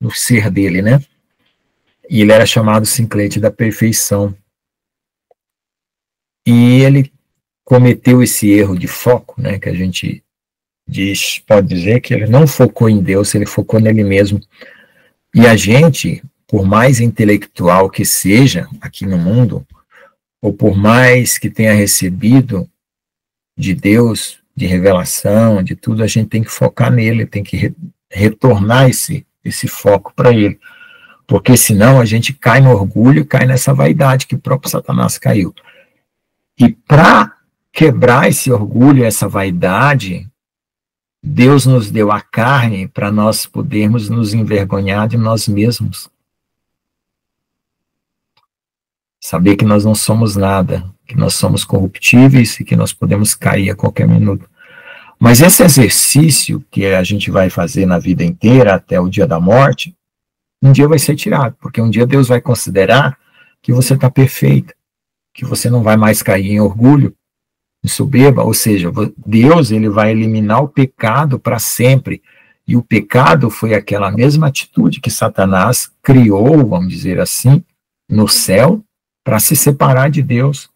no ser dele, né, e ele era chamado sinclete da perfeição. E ele cometeu esse erro de foco, né, que a gente pode dizer que ele não focou em Deus, ele focou nele mesmo. E a gente, por mais intelectual que seja aqui no mundo, ou por mais que tenha recebido de Deus, de revelação, de tudo, a gente tem que focar nele, tem que retornar esse foco para ele. Porque senão a gente cai no orgulho, cai nessa vaidade que o próprio Satanás caiu. E para quebrar esse orgulho, essa vaidade, Deus nos deu a carne para nós podermos nos envergonhar de nós mesmos. Saber que nós não somos nada, que nós somos corruptíveis e que nós podemos cair a qualquer minuto. Mas esse exercício que a gente vai fazer na vida inteira, até o dia da morte, um dia vai ser tirado, porque um dia Deus vai considerar que você está perfeita, que você não vai mais cair em orgulho, em soberba, ou seja, Deus ele vai eliminar o pecado para sempre. E o pecado foi aquela mesma atitude que Satanás criou, vamos dizer assim, no céu, para se separar de Deus.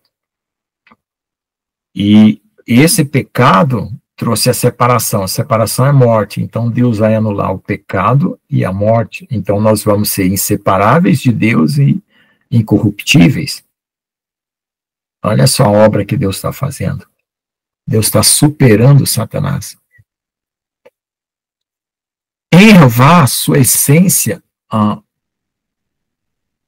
E esse pecado trouxe a separação. A separação é morte. Então Deus vai anular o pecado e a morte. Então nós vamos ser inseparáveis de Deus e incorruptíveis. Olha só a obra que Deus está fazendo. Deus está superando Satanás. Em Jeová, sua essência...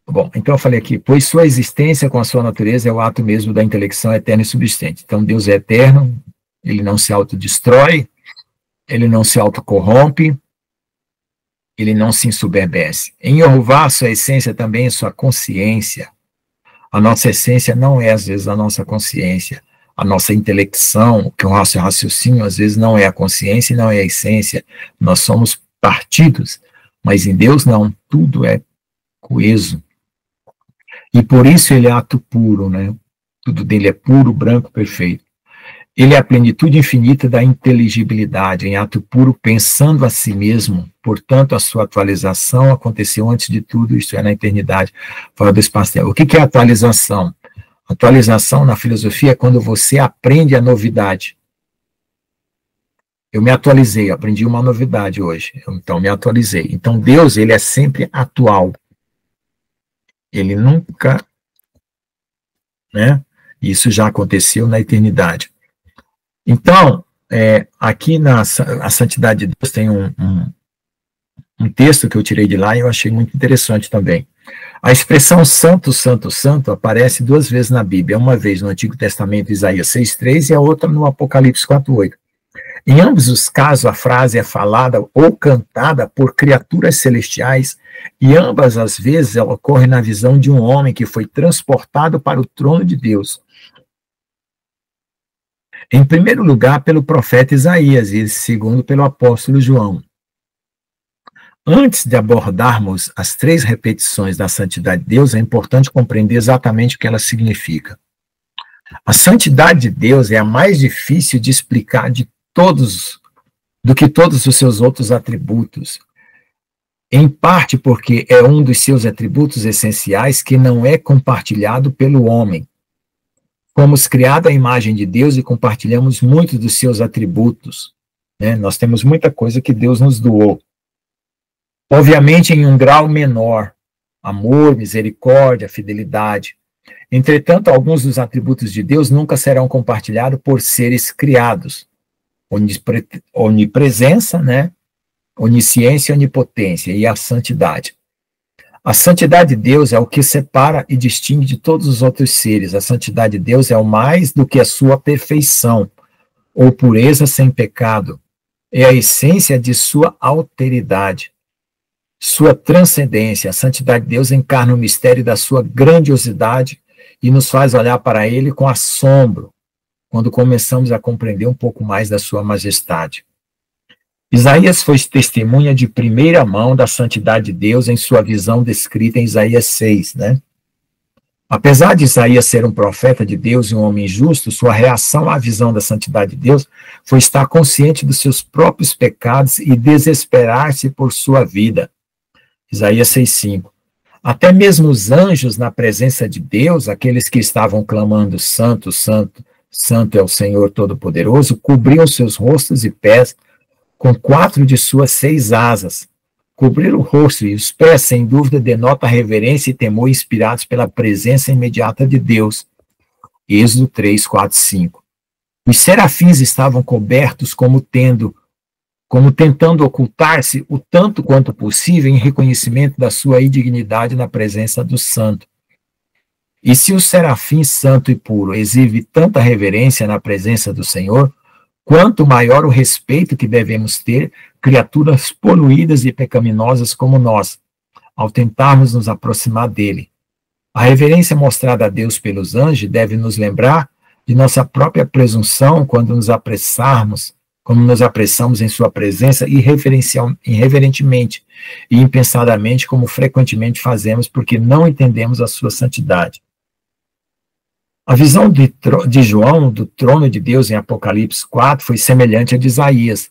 Bom, então eu falei aqui, pois sua existência com a sua natureza é o ato mesmo da intelecção eterna e subsistente. Então Deus é eterno, ele não se autodestrói, ele não se autocorrompe, ele não se ensoberbece. Em Jeová, sua essência também é sua consciência. A nossa essência não é, às vezes, a nossa consciência. A nossa intelecção, que o nosso raciocínio, às vezes, não é a consciência e não é a essência. Nós somos partidos, mas em Deus não. Tudo é coeso. E por isso ele é ato puro, né? Tudo dele é puro, branco, perfeito. Ele é a plenitude infinita da inteligibilidade, em ato puro, pensando a si mesmo. Portanto, a sua atualização aconteceu antes de tudo, isto é, na eternidade, fora do espaço-tempo. O que é atualização? Atualização na filosofia é quando você aprende a novidade. Eu me atualizei, aprendi uma novidade hoje, então me atualizei. Então Deus, ele é sempre atual. Ele nunca, né? Isso já aconteceu na eternidade. Então, aqui na a Santidade de Deus tem um texto que eu tirei de lá e eu achei muito interessante também. A expressão santo, santo, santo aparece 2 vezes na Bíblia, uma vez no Antigo Testamento, Isaías 6,3, e a outra no Apocalipse 4,8. Em ambos os casos, a frase é falada ou cantada por criaturas celestiais, e ambas as vezes ela ocorre na visão de um homem que foi transportado para o trono de Deus. Em primeiro lugar, pelo profeta Isaías, e segundo, pelo apóstolo João. Antes de abordarmos as 3 repetições da santidade de Deus, é importante compreender exatamente o que ela significa. A santidade de Deus é a mais difícil de explicar de todos do que todos os seus outros atributos, em parte porque é um dos seus atributos essenciais que não é compartilhado pelo homem. Fomos criados à imagem de Deus e compartilhamos muitos dos seus atributos, né? Nós temos muita coisa que Deus nos doou. Obviamente em um grau menor, amor, misericórdia, fidelidade. Entretanto, alguns dos atributos de Deus nunca serão compartilhados por seres criados. Onipresença, né? Onisciência, onipotência e a santidade. A santidade de Deus é o que separa e distingue de todos os outros seres. A santidade de Deus é o mais do que a sua perfeição, ou pureza sem pecado. É a essência de sua alteridade, sua transcendência. A santidade de Deus encarna o mistério da sua grandiosidade e nos faz olhar para ele com assombro, quando começamos a compreender um pouco mais da sua majestade. Isaías foi testemunha de primeira mão da santidade de Deus em sua visão descrita em Isaías 6, né? Apesar de Isaías ser um profeta de Deus e um homem justo, sua reação à visão da santidade de Deus foi estar consciente dos seus próprios pecados e desesperar-se por sua vida. Isaías 6,5. Até mesmo os anjos na presença de Deus, aqueles que estavam clamando santo, santo, santo é o Senhor Todo-Poderoso, cobriam seus rostos e pés com 4 de suas 6 asas. Cobrir o rosto e os pés, sem dúvida, denota reverência e temor inspirados pela presença imediata de Deus. Êxodo 3, 4, 5. Os serafins estavam cobertos como tentando ocultar-se o tanto quanto possível em reconhecimento da sua indignidade na presença do santo. E se o serafim santo e puro exibe tanta reverência na presença do Senhor, quanto maior o respeito que devemos ter, criaturas poluídas e pecaminosas como nós, ao tentarmos nos aproximar dele. A reverência mostrada a Deus pelos anjos deve nos lembrar de nossa própria presunção quando nos apressamos em sua presença irreverentemente e impensadamente, como frequentemente fazemos, porque não entendemos a sua santidade. A visão de João do trono de Deus em Apocalipse 4 foi semelhante à de Isaías.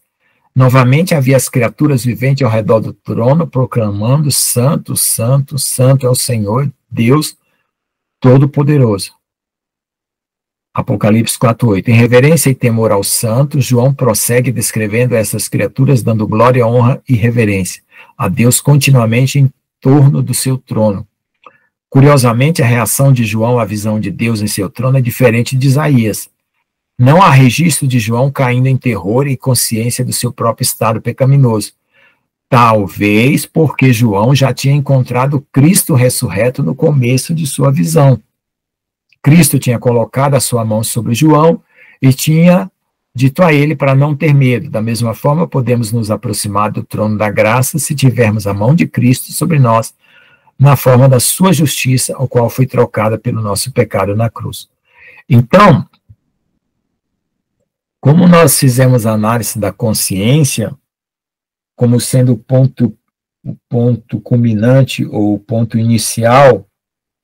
Novamente havia as criaturas viventes ao redor do trono, proclamando: Santo, Santo, Santo é o Senhor, Deus Todo-Poderoso. Apocalipse 4:8. Em reverência e temor ao santo, João prossegue descrevendo essas criaturas, dando glória, honra e reverência a Deus continuamente em torno do seu trono. Curiosamente, a reação de João à visão de Deus em seu trono é diferente de Isaías. Não há registro de João caindo em terror e consciência do seu próprio estado pecaminoso. Talvez porque João já tinha encontrado Cristo ressurreto no começo de sua visão. Cristo tinha colocado a sua mão sobre João e tinha dito a ele para não ter medo. Da mesma forma, podemos nos aproximar do trono da graça se tivermos a mão de Cristo sobre nós, na forma da sua justiça, o qual foi trocada pelo nosso pecado na cruz. Então, como nós fizemos a análise da consciência como sendo o ponto culminante ou o ponto inicial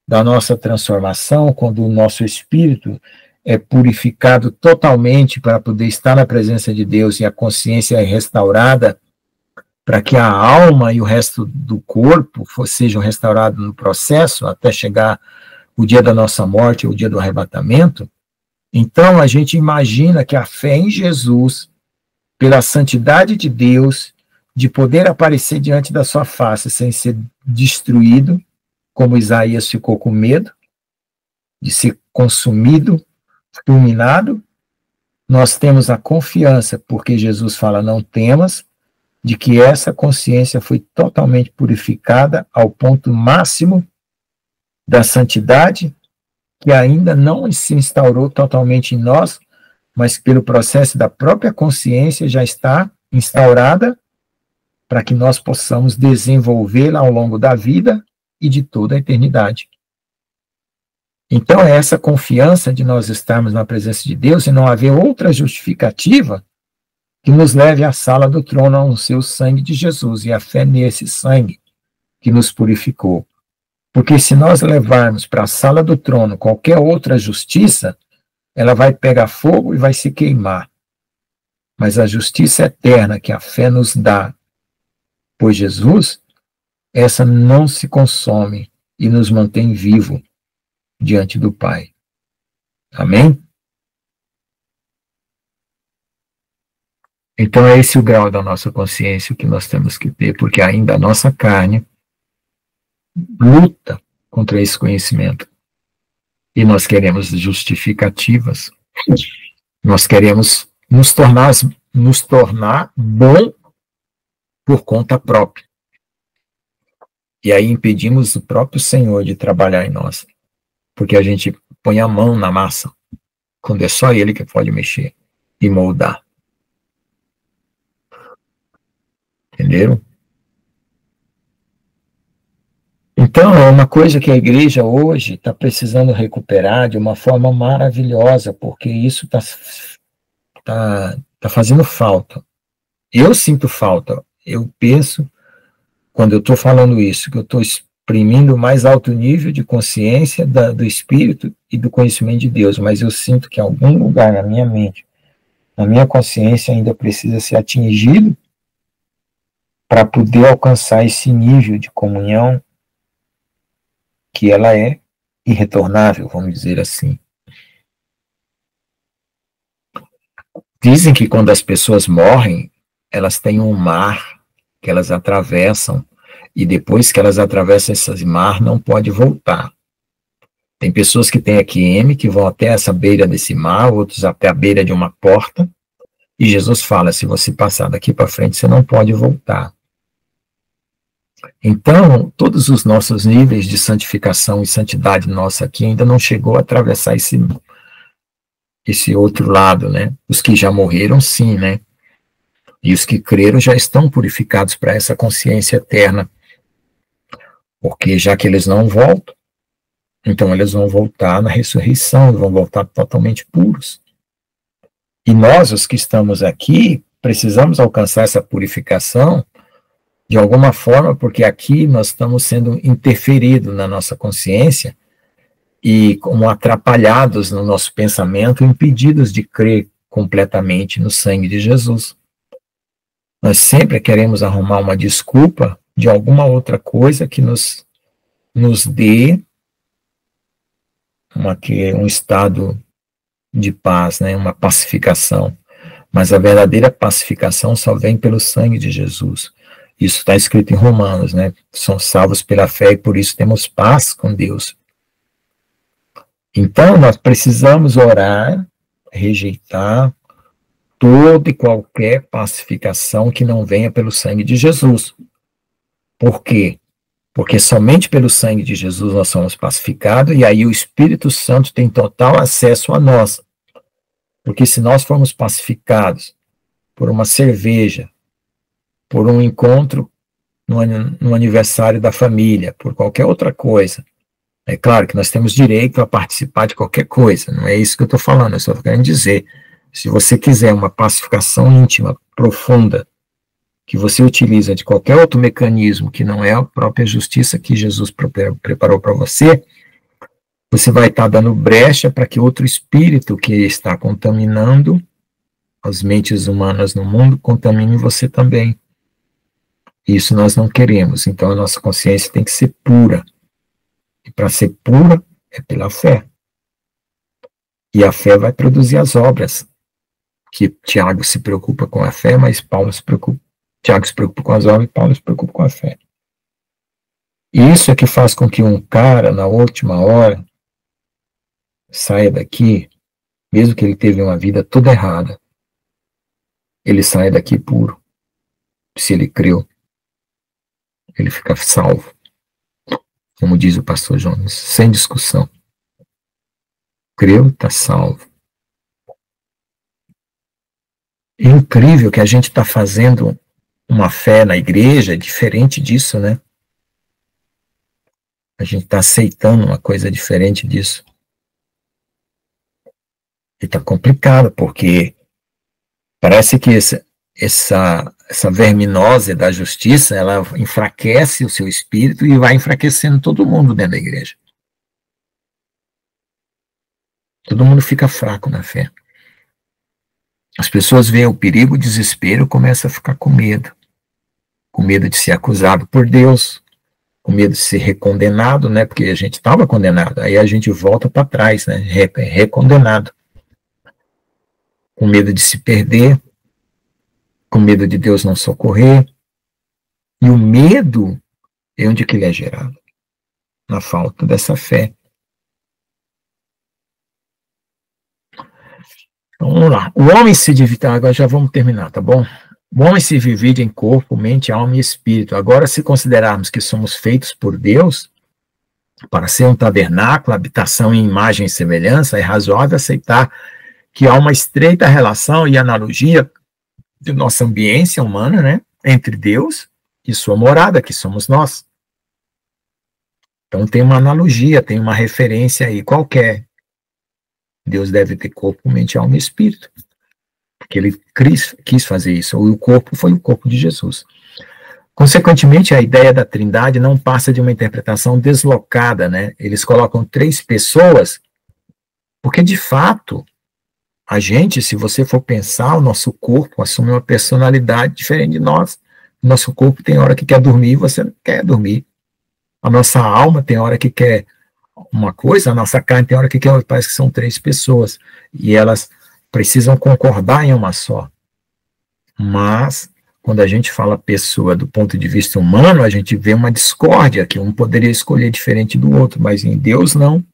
da nossa transformação, quando o nosso espírito é purificado totalmente para poder estar na presença de Deus e a consciência é restaurada, para que a alma e o resto do corpo sejam restaurados no processo, até chegar o dia da nossa morte, o dia do arrebatamento. Então, a gente imagina que a fé em Jesus, pela santidade de Deus, de poder aparecer diante da sua face sem ser destruído, como Isaías ficou com medo, de ser consumido, fulminado, nós temos a confiança, porque Jesus fala, não temas, de que essa consciência foi totalmente purificada ao ponto máximo da santidade, que ainda não se instaurou totalmente em nós, mas pelo processo da própria consciência já está instaurada para que nós possamos desenvolvê-la ao longo da vida e de toda a eternidade. Então, é essa confiança de nós estarmos na presença de Deus e não haver outra justificativa que nos leve à sala do trono ao seu sangue de Jesus, e a fé nesse sangue que nos purificou. Porque se nós levarmos para a sala do trono qualquer outra justiça, ela vai pegar fogo e vai se queimar. Mas a justiça eterna que a fé nos dá por Jesus, essa não se consome e nos mantém vivo diante do Pai. Amém? Então é esse o grau da nossa consciência que nós temos que ter, porque ainda a nossa carne luta contra esse conhecimento. E nós queremos justificativas, nós queremos nos tornar bom por conta própria. E aí impedimos o próprio Senhor de trabalhar em nós, porque a gente põe a mão na massa, quando é só Ele que pode mexer e moldar. Entenderam? Então, é uma coisa que a igreja hoje está precisando recuperar de uma forma maravilhosa, porque isso tá fazendo falta. Eu sinto falta. Eu penso, quando eu estou falando isso, que eu estou exprimindo o mais alto nível de consciência do Espírito e do conhecimento de Deus, mas eu sinto que em algum lugar na minha mente, na minha consciência, ainda precisa ser atingido para poder alcançar esse nível de comunhão que ela é irretornável, vamos dizer assim. Dizem que quando as pessoas morrem, elas têm um mar que elas atravessam, e depois que elas atravessam esse mar, não pode voltar. Tem pessoas que têm AQM, que vão até essa beira desse mar, outros até a beira de uma porta, e Jesus fala, se você passar daqui para frente, você não pode voltar. Então, todos os nossos níveis de santificação e santidade nossa aqui ainda não chegou a atravessar esse outro lado, né? Os que já morreram, sim, né? E os que creram já estão purificados para essa consciência eterna. Porque já que eles não voltam, então eles vão voltar na ressurreição, vão voltar totalmente puros. E nós, os que estamos aqui, precisamos alcançar essa purificação de alguma forma, porque aqui nós estamos sendo interferidos na nossa consciência e como atrapalhados no nosso pensamento, impedidos de crer completamente no sangue de Jesus. Nós sempre queremos arrumar uma desculpa de alguma outra coisa que nos dê um estado de paz, né? Uma pacificação. Mas a verdadeira pacificação só vem pelo sangue de Jesus. Isso está escrito em Romanos, né? São salvos pela fé e por isso temos paz com Deus. Então, nós precisamos orar, rejeitar toda e qualquer pacificação que não venha pelo sangue de Jesus. Por quê? Porque somente pelo sangue de Jesus nós somos pacificados e aí o Espírito Santo tem total acesso a nós. Porque se nós formos pacificados por uma cerveja, por um encontro no aniversário da família, por qualquer outra coisa. É claro que nós temos direito a participar de qualquer coisa, não é isso que eu estou falando, eu só estou querendo dizer, se você quiser uma pacificação íntima, profunda, que você utiliza de qualquer outro mecanismo que não é a própria justiça que Jesus preparou para você, você vai estar dando brecha para que outro espírito que está contaminando as mentes humanas no mundo contamine você também. Isso nós não queremos, então a nossa consciência tem que ser pura. E para ser pura é pela fé. E a fé vai produzir as obras. Que Tiago se preocupa com a fé, mas Tiago se preocupa com as obras e Paulo se preocupa com a fé. E isso é que faz com que um cara, na última hora, saia daqui, mesmo que ele teve uma vida toda errada, ele saia daqui puro. Se ele creu, ele fica salvo. Como diz o pastor Jonas, sem discussão. Creu, está salvo. É incrível que a gente está fazendo uma fé na igreja diferente disso, né? A gente está aceitando uma coisa diferente disso. E está complicado, porque parece que essa verminose da justiça, ela enfraquece o seu espírito e vai enfraquecendo todo mundo dentro da igreja. Todo mundo fica fraco na fé. As pessoas veem o perigo, o desespero, começam a ficar com medo de ser acusado por Deus, com medo de ser recondenado, né? Porque a gente estava condenado, aí a gente volta para trás, né? Recondenado, com medo de se perder, com medo de Deus não socorrer. E o medo é onde que ele é gerado? Na falta dessa fé. Então, vamos lá. O homem se divide, agora já vamos terminar, tá bom? O homem se divide em corpo, mente, alma e espírito. Agora, se considerarmos que somos feitos por Deus, para ser um tabernáculo, habitação em imagem e semelhança, é razoável aceitar que há uma estreita relação e analogia de nossa ambiência humana, né, entre Deus e sua morada, que somos nós. Então tem uma analogia, tem uma referência aí qualquer. Deus deve ter corpo, mente, alma e espírito, porque ele quis fazer isso, ou o corpo foi o corpo de Jesus. Consequentemente, a ideia da Trindade não passa de uma interpretação deslocada, né? Eles colocam 3 pessoas, porque de fato, a gente, se você for pensar, o nosso corpo assume uma personalidade diferente de nós. O nosso corpo tem hora que quer dormir e você não quer dormir. A nossa alma tem hora que quer uma coisa, a nossa carne tem hora que quer, parece que são 3 pessoas, e elas precisam concordar em uma só. Mas, quando a gente fala pessoa do ponto de vista humano, a gente vê uma discórdia, que um poderia escolher diferente do outro, mas em Deus não.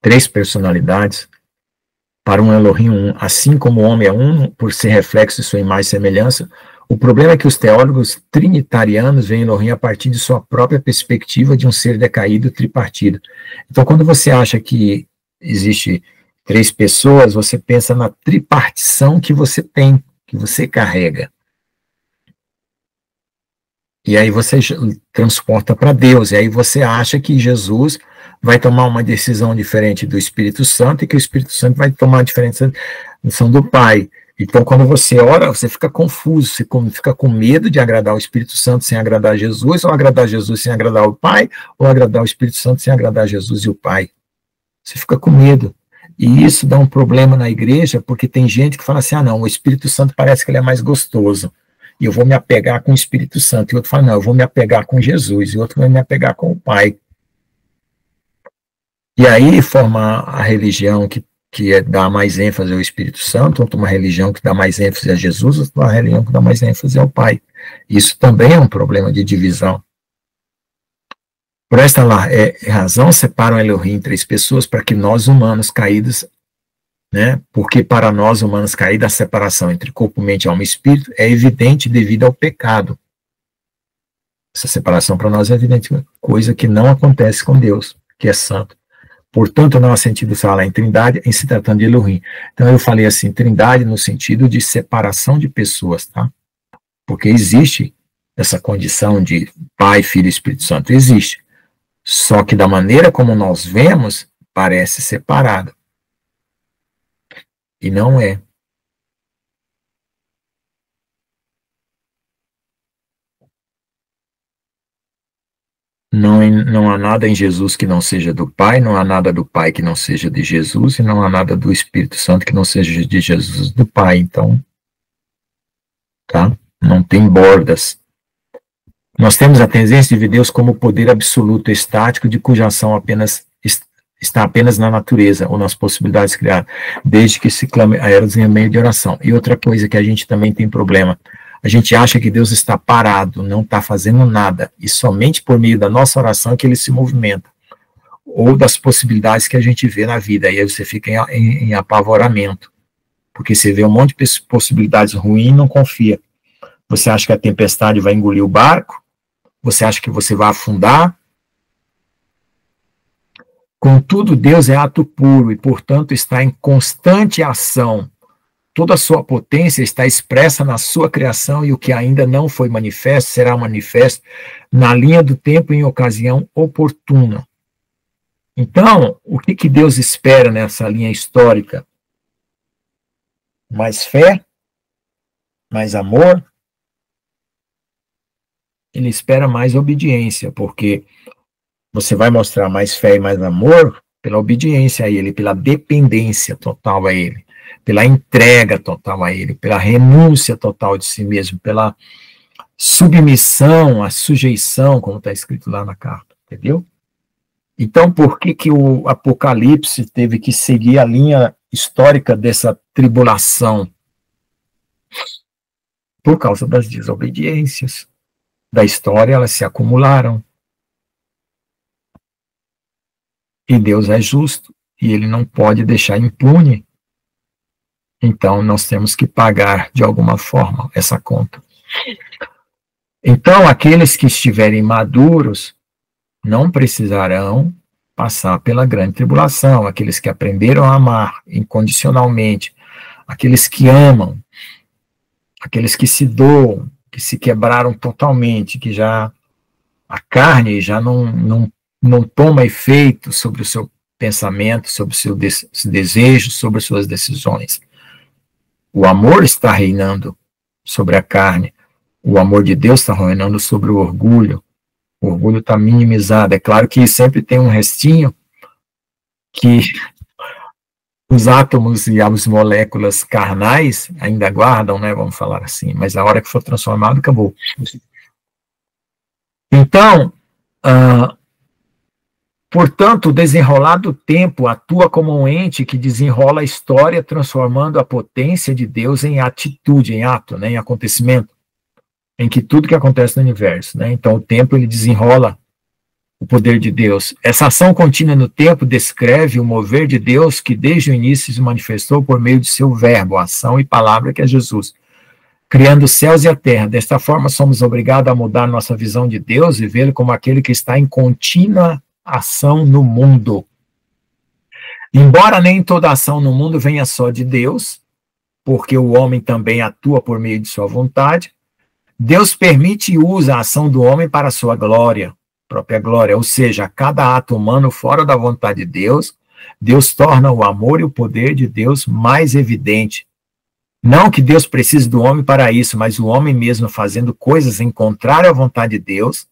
3 personalidades, para um Elohim um, assim como o homem é um, por ser reflexo de sua imagem e semelhança. O problema é que os teólogos trinitarianos veem Elohim a partir de sua própria perspectiva de um ser decaído tripartido. Então, quando você acha que existe 3 pessoas, você pensa na tripartição que você tem, que você carrega. E aí você transporta para Deus, e aí você acha que Jesus vai tomar uma decisão diferente do Espírito Santo e que o Espírito Santo vai tomar uma diferente decisão do Pai. Então, quando você ora, você fica confuso, você fica com medo de agradar o Espírito Santo sem agradar Jesus, ou agradar Jesus sem agradar o Pai, ou agradar o Espírito Santo sem agradar Jesus e o Pai. Você fica com medo. E isso dá um problema na igreja, porque tem gente que fala assim, não, o Espírito Santo parece que ele é mais gostoso, e eu vou me apegar com o Espírito Santo. E outro fala, não, eu vou me apegar com Jesus, e outro vai me apegar com o Pai. E aí forma a religião que dá mais ênfase ao Espírito Santo, outra uma religião que dá mais ênfase a Jesus, outra uma religião que dá mais ênfase ao Pai. Isso também é um problema de divisão. Por esta razão, separam Elohim em 3 pessoas para que nós humanos caídos, né, porque para nós humanos caídos a separação entre corpo, mente, alma e espírito é evidente devido ao pecado. Essa separação para nós é evidente, coisa que não acontece com Deus, que é santo. Portanto, não há sentido falar em trindade em se tratando de Elohim. Então, eu falei assim, trindade no sentido de separação de pessoas, tá? Porque existe essa condição de Pai, Filho e Espírito Santo, existe. Só que da maneira como nós vemos, parece separado. E não é. Não há nada em Jesus que não seja do Pai, não há nada do Pai que não seja de Jesus, e não há nada do Espírito Santo que não seja de Jesus do Pai. Então, tá? Não tem bordas. Nós temos a tendência de ver Deus como poder absoluto, estático, de cuja ação está apenas na natureza, ou nas possibilidades criadas, desde que se clame a elas em meio de oração. E outra coisa que a gente também tem problema, a gente acha que Deus está parado, não está fazendo nada, e somente por meio da nossa oração é que ele se movimenta, ou das possibilidades que a gente vê na vida, aí você fica em apavoramento, porque você vê um monte de possibilidades ruins e não confia. Você acha que a tempestade vai engolir o barco, você acha que você vai afundar. Contudo, Deus é ato puro e, portanto, está em constante ação. Toda a sua potência está expressa na sua criação e o que ainda não foi manifesto será manifesto na linha do tempo em ocasião oportuna. Então, o que Deus espera nessa linha histórica? Mais fé? Mais amor? Ele espera mais obediência, porque você vai mostrar mais fé e mais amor pela obediência a Ele, pela dependência total a Ele, pela entrega total a Ele, pela renúncia total de si mesmo, pela submissão, a sujeição, como está escrito lá na carta, entendeu? Então, por que o Apocalipse teve que seguir a linha histórica dessa tribulação? Por causa das desobediências da história, elas se acumularam. E Deus é justo, e Ele não pode deixar impune. Então, nós temos que pagar, de alguma forma, essa conta. Então, aqueles que estiverem maduros não precisarão passar pela grande tribulação. Aqueles que aprenderam a amar incondicionalmente, aqueles que amam, aqueles que se doam, que se quebraram totalmente, que já a carne já não toma efeito sobre o seu pensamento, sobre o seu desejo, sobre as suas decisões. O amor está reinando sobre a carne. O amor de Deus está reinando sobre o orgulho. O orgulho está minimizado. É claro que sempre tem um restinho que os átomos e as moléculas carnais ainda guardam, né, vamos falar assim, mas a hora que for transformado, acabou. Então, portanto, o desenrolar do tempo atua como um ente que desenrola a história, transformando a potência de Deus em atitude, em ato, né, em acontecimento, em que tudo que acontece no universo, né? Então, o tempo ele desenrola o poder de Deus. Essa ação contínua no tempo descreve o mover de Deus que desde o início se manifestou por meio de seu verbo, ação e palavra, que é Jesus, criando os céus e a terra. Desta forma, somos obrigados a mudar nossa visão de Deus e vê-lo como aquele que está em contínua ação no mundo. Embora nem toda ação no mundo venha só de Deus, porque o homem também atua por meio de sua vontade, Deus permite e usa a ação do homem para a sua glória, própria glória, ou seja, cada ato humano fora da vontade de Deus, Deus torna o amor e o poder de Deus mais evidente. Não que Deus precise do homem para isso, mas o homem mesmo fazendo coisas em contrário à vontade de Deus,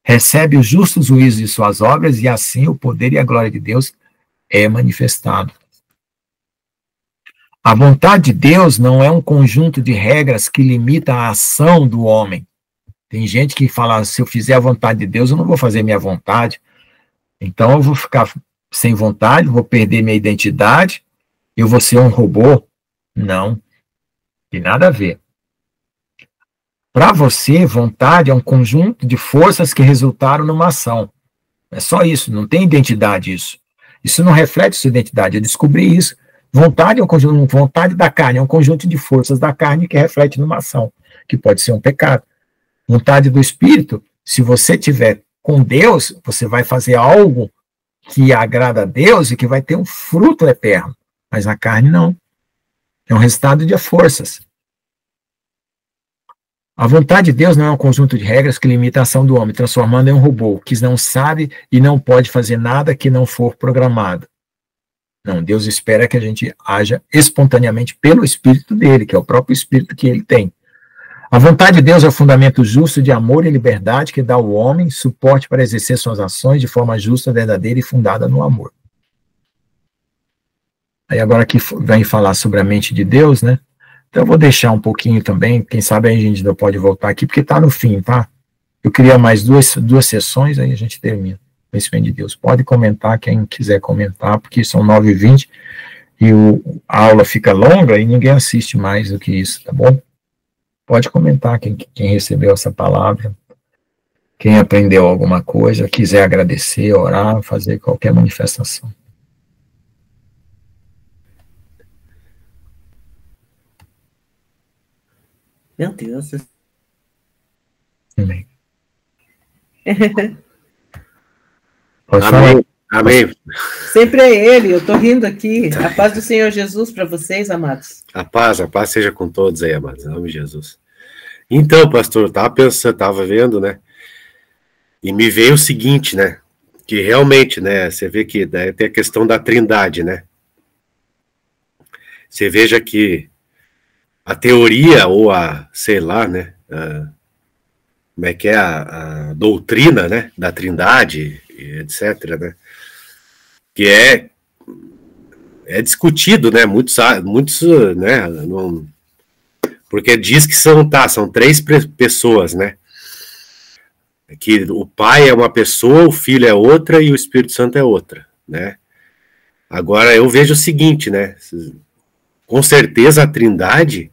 recebe os justos juízos de suas obras e assim o poder e a glória de Deus é manifestado. A vontade de Deus não é um conjunto de regras que limita a ação do homem. Tem gente que fala, se eu fizer a vontade de Deus, eu não vou fazer minha vontade. Então eu vou ficar sem vontade, vou perder minha identidade, eu vou ser um robô. Não, tem nada a ver. Para você, vontade é um conjunto de forças que resultaram numa ação. É só isso, não tem identidade isso. Isso não reflete sua identidade, eu descobri isso. Vontade é um conjunto, vontade da carne é um conjunto de forças da carne que reflete numa ação, que pode ser um pecado. Vontade do Espírito, se você tiver com Deus, você vai fazer algo que agrada a Deus e que vai ter um fruto eterno. Mas a carne não. É um resultado de forças. A vontade de Deus não é um conjunto de regras que limita a ação do homem, transformando em um robô, que não sabe e não pode fazer nada que não for programado. Não, Deus espera que a gente haja espontaneamente pelo Espírito dele, que é o próprio Espírito que ele tem. A vontade de Deus é o fundamento justo de amor e liberdade que dá ao homem suporte para exercer suas ações de forma justa, verdadeira e fundada no amor. Aí agora aqui vem falar sobre a mente de Deus, né? Então eu vou deixar um pouquinho também, quem sabe a gente ainda pode voltar aqui, porque está no fim, tá? Eu queria mais duas sessões, aí a gente termina. Conhecimento de Deus. Pode comentar, quem quiser comentar, porque são 9h20 e a aula fica longa e ninguém assiste mais do que isso, tá bom? Pode comentar quem recebeu essa palavra, quem aprendeu alguma coisa, quiser agradecer, orar, fazer qualquer manifestação. Meu Deus. Amém. Amém. Amém. Sempre é ele, eu estou rindo aqui. A paz do Senhor Jesus para vocês, amados. A paz seja com todos aí, amados, em nome de Jesus. Então, pastor, eu estava pensando, estava vendo, né, e me veio o seguinte, né, que realmente, né, você vê que tem a questão da trindade, né. Você veja que a teoria, ou sei lá, né, como é que é a doutrina, né, da trindade, etc., né, que é discutido, né? Muitos, né? Porque diz que são 3 pessoas, né? Que o Pai é uma pessoa, o Filho é outra e o Espírito Santo é outra, né? Agora eu vejo o seguinte, né? Com certeza a Trindade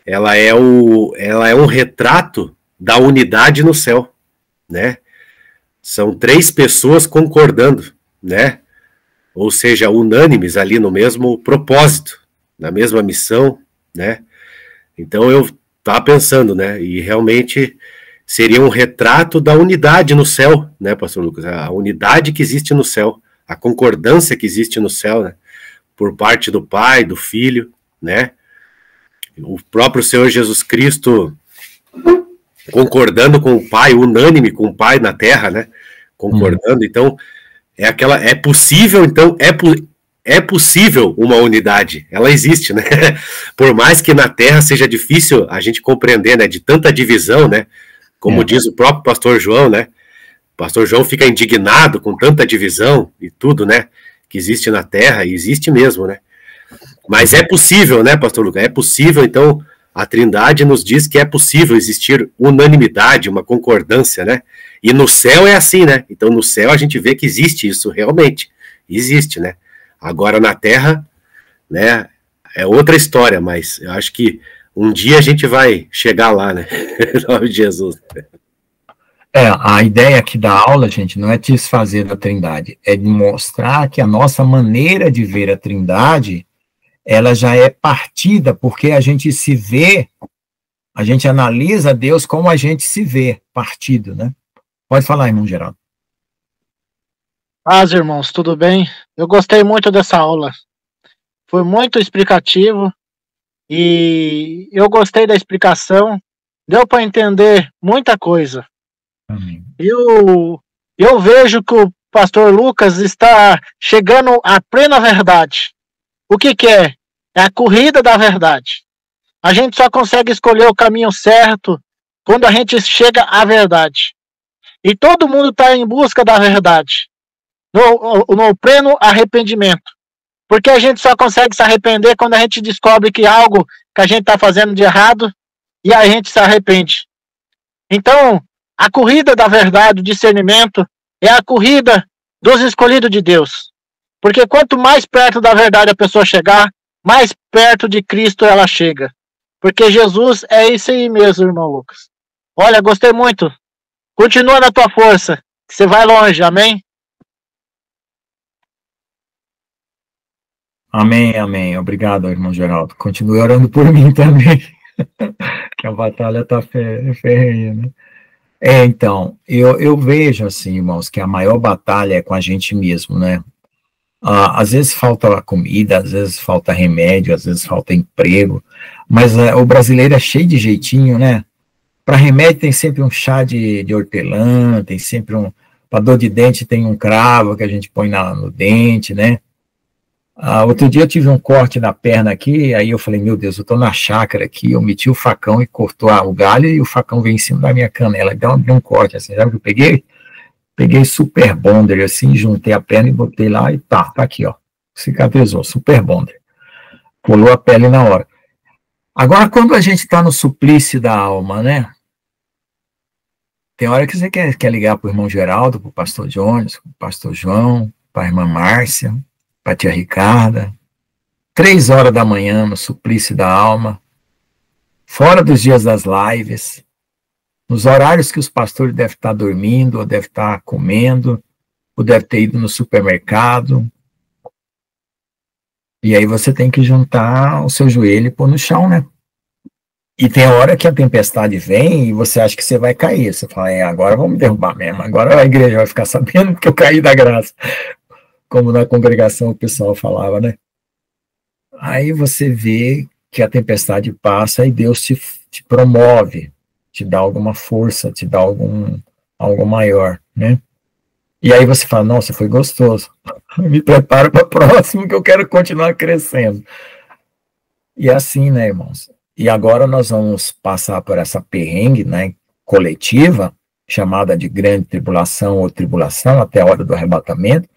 ela é um retrato da unidade no céu, né? São 3 pessoas concordando, né? Ou seja, unânimes ali no mesmo propósito, na mesma missão, né? Então eu estava pensando, né? E realmente seria um retrato da unidade no céu, né, pastor Lucas? A unidade que existe no céu, a concordância que existe no céu, né? Por parte do Pai, do Filho, né? O próprio Senhor Jesus Cristo concordando com o Pai, unânime com o Pai na terra, né? Concordando, então é possível, então é possível uma unidade, ela existe, né? Por mais que na terra seja difícil a gente compreender, né? De tanta divisão, né? Como diz o próprio pastor João, né? O pastor João fica indignado com tanta divisão e tudo, né? Que existe na terra, e existe mesmo, né? Mas é possível, né, pastor Lucas? É possível, então, a Trindade nos diz que é possível existir unanimidade, uma concordância, né? E no céu é assim, né? Então, no céu a gente vê que existe isso, realmente. Existe, né? Agora, na terra, né, é outra história, mas eu acho que um dia a gente vai chegar lá, né? Em nome de Jesus. A ideia aqui da aula, gente, não é desfazer da Trindade, é de mostrar que a nossa maneira de ver a Trindade ela já é partida, porque a gente se vê, a gente analisa Deus como a gente se vê, partido, né? Pode falar, irmão Geraldo. Paz, irmãos, tudo bem? Eu gostei muito dessa aula. Foi muito explicativo e eu gostei da explicação. Deu para entender muita coisa. Amém. Eu vejo que o pastor Lucas está chegando à plena verdade. O que é? É a corrida da verdade. A gente só consegue escolher o caminho certo quando a gente chega à verdade. E todo mundo está em busca da verdade. No pleno arrependimento. Porque a gente só consegue se arrepender quando a gente descobre que algo que a gente está fazendo de errado e a gente se arrepende. Então, a corrida da verdade, o discernimento, é a corrida dos escolhidos de Deus. Porque quanto mais perto da verdade a pessoa chegar, mais perto de Cristo ela chega. Porque Jesus é isso aí mesmo, irmão Lucas. Olha, gostei muito. Continua na tua força, que você vai longe, amém? Amém, amém. Obrigado, irmão Geraldo. Continue orando por mim também, que a batalha está ferrenha, né? Então, eu vejo assim, irmãos, que a maior batalha é com a gente mesmo, né? Às vezes falta comida, às vezes falta remédio, às vezes falta emprego, mas o brasileiro é cheio de jeitinho, né? Para remédio tem sempre um chá de hortelã, tem sempre para dor de dente tem um cravo que a gente põe no dente, né? Outro dia eu tive um corte na perna aqui, aí eu falei, meu Deus, eu tô na chácara aqui, eu meti o facão e cortou o galho e o facão veio em cima da minha canela, deu um corte assim, sabe o que eu peguei? Peguei Super Bonder, assim, juntei a perna e botei lá e tá aqui, ó, cicatrizou, Super Bonder, pulou a pele na hora. Agora, quando a gente tá no suplício da alma, né, tem hora que você quer ligar pro irmão Geraldo, pro pastor Jones, pro pastor João, pra irmã Márcia, para a tia Ricarda, 3 horas da manhã no suplício da alma, fora dos dias das lives, nos horários que os pastores devem estar dormindo, ou devem estar comendo, ou devem ter ido no supermercado. E aí você tem que juntar o seu joelho e pôr no chão, né? E tem hora que a tempestade vem e você acha que você vai cair. Você fala, agora vamos me derrubar mesmo, agora a igreja vai ficar sabendo que eu caí da graça. Como na congregação o pessoal falava, né? Aí você vê que a tempestade passa e Deus te promove, te dá alguma força, te dá algo maior, né? E aí você fala, nossa, foi gostoso, me preparo para o próximo que eu quero continuar crescendo. E assim, né, irmãos? E agora nós vamos passar por essa perrengue, né, coletiva, chamada de grande tribulação ou tribulação, até a hora do arrebatamento.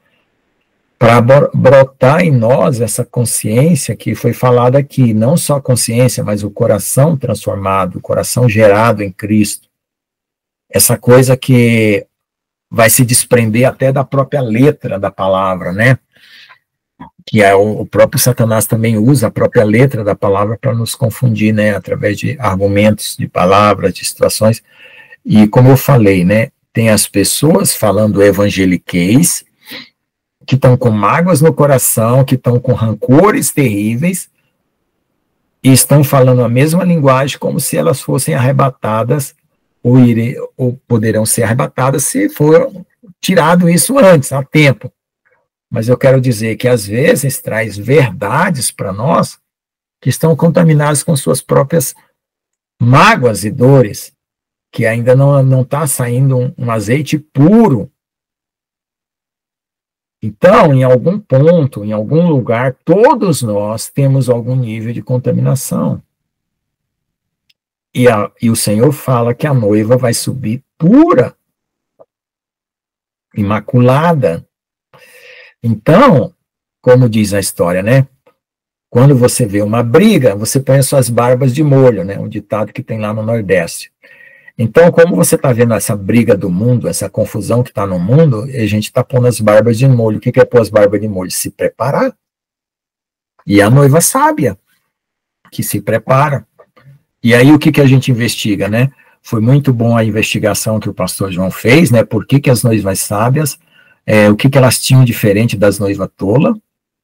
para brotar em nós essa consciência que foi falada aqui, não só a consciência, mas o coração transformado, o coração gerado em Cristo. Essa coisa que vai se desprender até da própria letra da palavra, né? Que é o próprio Satanás também usa a própria letra da palavra para nos confundir, né? Através de argumentos, de palavras, de situações. E como eu falei, né? Tem as pessoas falando evangeliquez, que estão com mágoas no coração, que estão com rancores terríveis, e estão falando a mesma linguagem como se elas fossem arrebatadas, ou poderão ser arrebatadas se for tirado isso antes, a tempo. Mas eu quero dizer que às vezes traz verdades para nós que estão contaminadas com suas próprias mágoas e dores, que ainda não está saindo um azeite puro. Então, em algum ponto, em algum lugar, todos nós temos algum nível de contaminação. E o Senhor fala que a noiva vai subir pura, imaculada. Então, como diz a história, né? Quando você vê uma briga, você põe as suas barbas de molho, né? Um ditado que tem lá no Nordeste. Então, como você está vendo essa briga do mundo, essa confusão que está no mundo, a gente está pondo as barbas de molho. O que é pôr as barbas de molho? Se preparar. E a noiva sábia, que se prepara. E aí, o que a gente investiga, né? Foi muito bom a investigação que o pastor João fez, né? Por que as noivas sábias, o que elas tinham diferente das noivas tolas,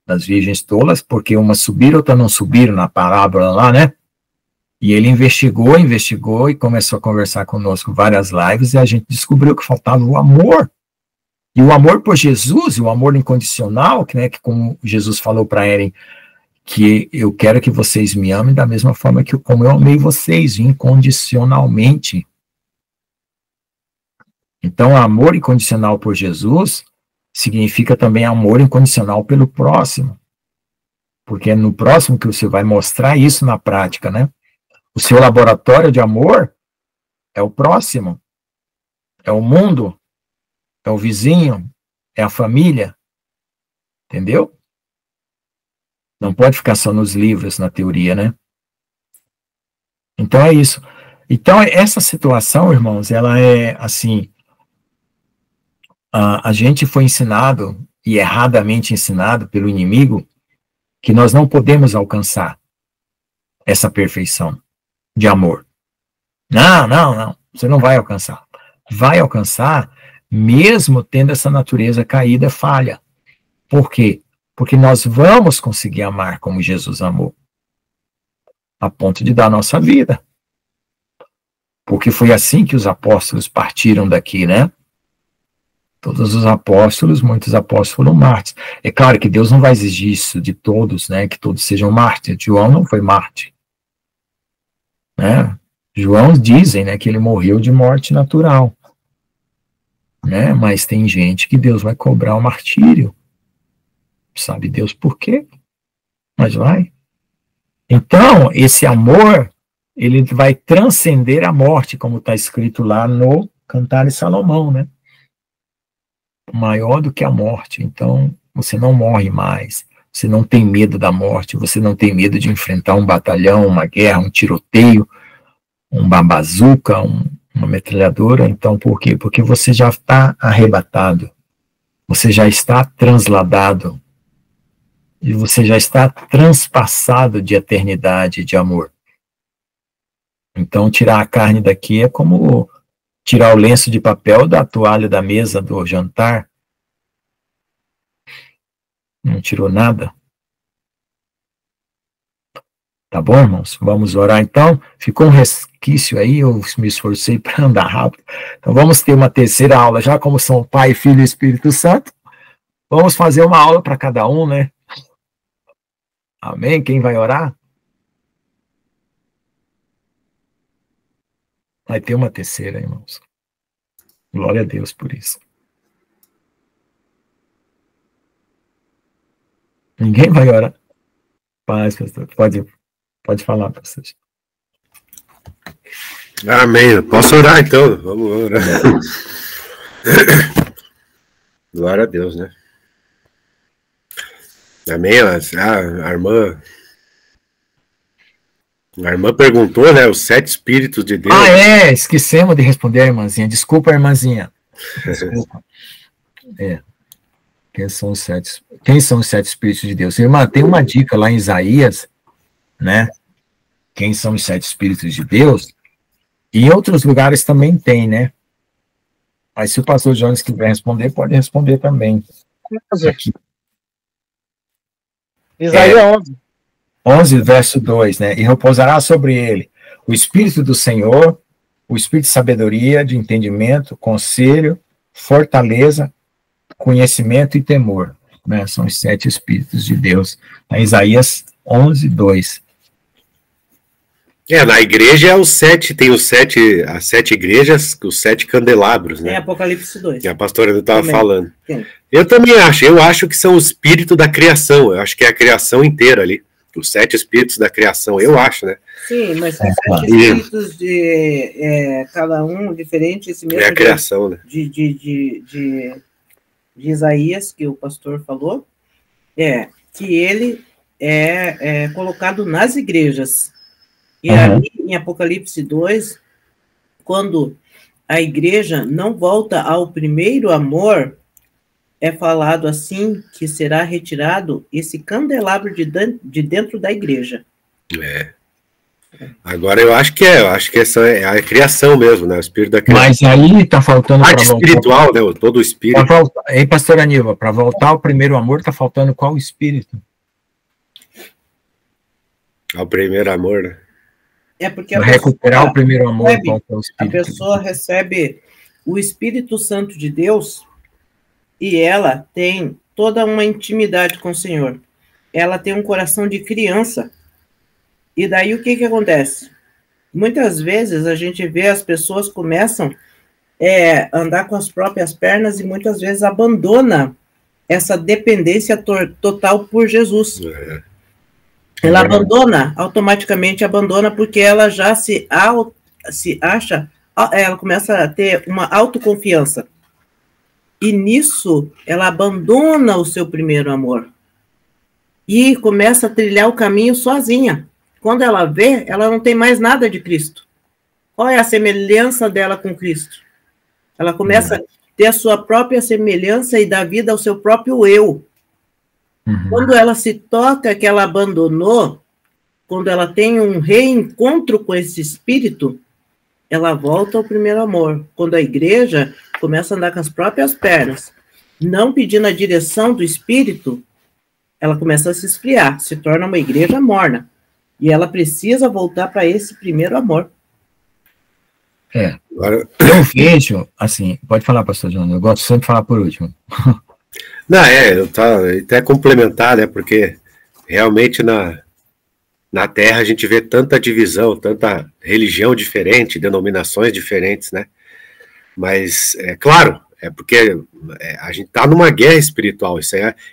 das virgens tolas, porque umas subiram, outras não subiram na parábola lá, né? E ele investigou e começou a conversar conosco várias lives e a gente descobriu que faltava o amor. E o amor por Jesus, o amor incondicional, que como Jesus falou para Eren, que eu quero que vocês me amem da mesma forma que como eu amei vocês, incondicionalmente. Então, amor incondicional por Jesus significa também amor incondicional pelo próximo. Porque é no próximo que você vai mostrar isso na prática, né? O seu laboratório de amor é o próximo, é o mundo, é o vizinho, é a família, entendeu? Não pode ficar só nos livros, na teoria, né? Então é isso. Então essa situação, irmãos, ela é assim, a gente foi ensinado, e erradamente ensinado pelo inimigo, que nós não podemos alcançar essa perfeição de amor. Não, você não vai alcançar. Vai alcançar mesmo tendo essa natureza caída, falha. Por quê? Porque nós vamos conseguir amar como Jesus amou, a ponto de dar nossa vida. Porque foi assim que os apóstolos partiram daqui, né? Todos os apóstolos, muitos apóstolos foram mártires. É claro que Deus não vai exigir isso de todos, né? Que todos sejam mártires. João não foi mártir. Né? João dizem, né, que ele morreu de morte natural, né? Mas tem gente que Deus vai cobrar o martírio, sabe Deus por quê? Mas vai. Então esse amor ele vai transcender a morte, como está escrito lá no Cantar de Salomão, né? Maior do que a morte. Então você não morre mais. Você não tem medo da morte, você não tem medo de enfrentar um batalhão, uma guerra, um tiroteio, uma bazuca, uma metralhadora. Então, por quê? Porque você já está arrebatado, você já está transladado, e você já está transpassado de eternidade, de amor. Então, tirar a carne daqui é como tirar o lenço de papel da toalha da mesa do jantar. Não tirou nada. Tá bom, irmãos? Vamos orar então. Ficou um resquício aí, eu me esforcei para andar rápido. Então vamos ter uma terceira aula, já como são Pai, Filho e Espírito Santo. Vamos fazer uma aula para cada um, né? Amém? Quem vai orar? Vai ter uma terceira, irmãos. Glória a Deus por isso. Ninguém vai orar? Paz, pastor. Pode falar, pastor. Amém. Eu posso orar então? Vamos orar. Glória a Deus, né? Amém. A irmã perguntou, né? Os 7 Espíritos de Deus. Esquecemos de responder a irmãzinha. Desculpa, irmãzinha. Desculpa. Quem são os 7 Espíritos de Deus? Irmã, tem uma dica lá em Isaías, né? Quem são os 7 Espíritos de Deus? E em outros lugares também tem, né? Mas se o pastor Jones quiser responder, pode responder também. Aqui. Isaías 11. 11, verso 2, né? E repousará sobre ele o Espírito do Senhor, o Espírito de sabedoria, de entendimento, conselho, fortaleza, conhecimento e temor, né? São os 7 Espíritos de Deus. Em Isaías 11, 2. Na igreja é os 7, tem as 7 igrejas, os 7 candelabros, né? É Apocalipse 2. Que a pastora ainda estava falando. Sim. Eu também acho que são o espírito da criação, eu acho que é a criação inteira ali, os 7 espíritos da criação, eu acho, né? Sim, mas são 7 espíritos de cada um diferente, esse mesmo é a criação, né? de Isaías, que o pastor falou, que ele é colocado nas igrejas. E aí, em Apocalipse 2, quando a igreja não volta ao primeiro amor, é falado assim que será retirado esse candelabro de dentro da igreja. Agora eu acho que essa é a criação mesmo, né? O espírito da criação. Mas aí está faltando parte espiritual, né? Todo o espírito. Ei, pastor Aníbal, para voltar ao primeiro amor, está faltando qual espírito? Ao primeiro amor, né? É porque recuperar o primeiro amor, a pessoa recebe o Espírito Santo de Deus e ela tem toda uma intimidade com o Senhor. Ela tem um coração de criança. E daí o que acontece? Muitas vezes a gente vê as pessoas começam a andar com as próprias pernas e muitas vezes abandona essa dependência total por Jesus. Ela automaticamente abandona, porque ela já se acha, ela começa a ter uma autoconfiança. E nisso, ela abandona o seu primeiro amor. E começa a trilhar o caminho sozinha. Quando ela vê, ela não tem mais nada de Cristo. Qual é a semelhança dela com Cristo? Ela começa a ter a sua própria semelhança e dar vida ao seu próprio eu. Quando ela se toca que ela abandonou, quando ela tem um reencontro com esse espírito, ela volta ao primeiro amor. Quando a igreja começa a andar com as próprias pernas, não pedindo a direção do espírito, ela começa a se esfriar, se torna uma igreja morna. E ela precisa voltar para esse primeiro amor. Eu vejo, assim, pode falar, pastor João, eu gosto sempre de falar por último. Não, até complementar, né, porque realmente na Terra a gente vê tanta divisão, tanta religião diferente, denominações diferentes, né, mas, claro, porque a gente está numa guerra espiritual,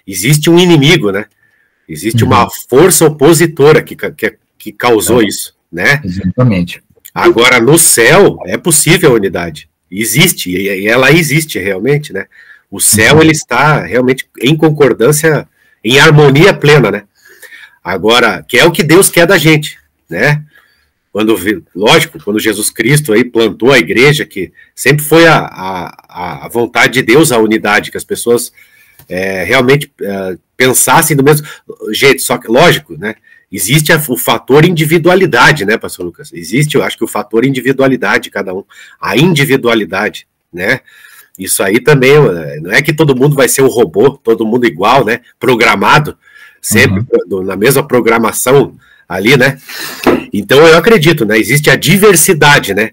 existe um inimigo, né, existe uma força opositora que causou isso, né. Exatamente. Agora, no céu, é possível a unidade, existe, e ela existe realmente, né. O céu, ele está realmente em concordância, em harmonia plena, né? Agora, que é o que Deus quer da gente, né? Lógico, quando Jesus Cristo aí plantou a igreja, que sempre foi a vontade de Deus, a unidade, que as pessoas realmente pensassem do mesmo jeito, só que, lógico, né? Existe o fator individualidade, né, pastor Lucas? Existe, eu acho que o fator individualidade de cada um, a individualidade, né? Isso aí também, não é que todo mundo vai ser um robô, todo mundo igual, né? Programado, sempre na mesma programação ali, né? Então eu acredito, né? Existe a diversidade, né?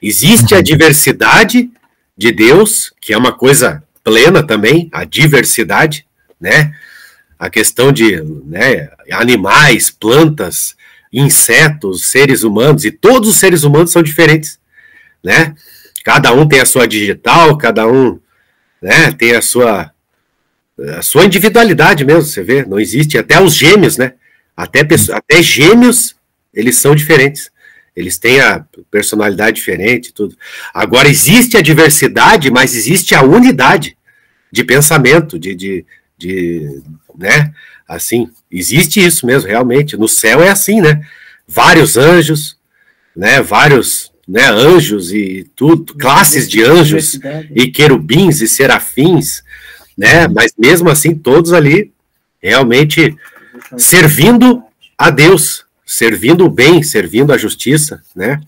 Existe a diversidade de Deus, que é uma coisa plena também, a diversidade, né? A questão de, né, animais, plantas, insetos, seres humanos, e todos os seres humanos são diferentes, né? Cada um tem a sua digital, cada um, né, tem a sua individualidade mesmo, você vê, não existe, até os gêmeos, né, até gêmeos, eles são diferentes, eles têm a personalidade diferente, tudo. Agora, existe a diversidade, mas existe a unidade de pensamento, de né? Assim, existe isso mesmo, realmente. No céu é assim, né? Vários anjos, né? Vários, né? Anjos e tudo, classes de anjos e querubins e serafins, né? Mas mesmo assim, todos ali realmente servindo a Deus, servindo o bem, servindo a justiça, né?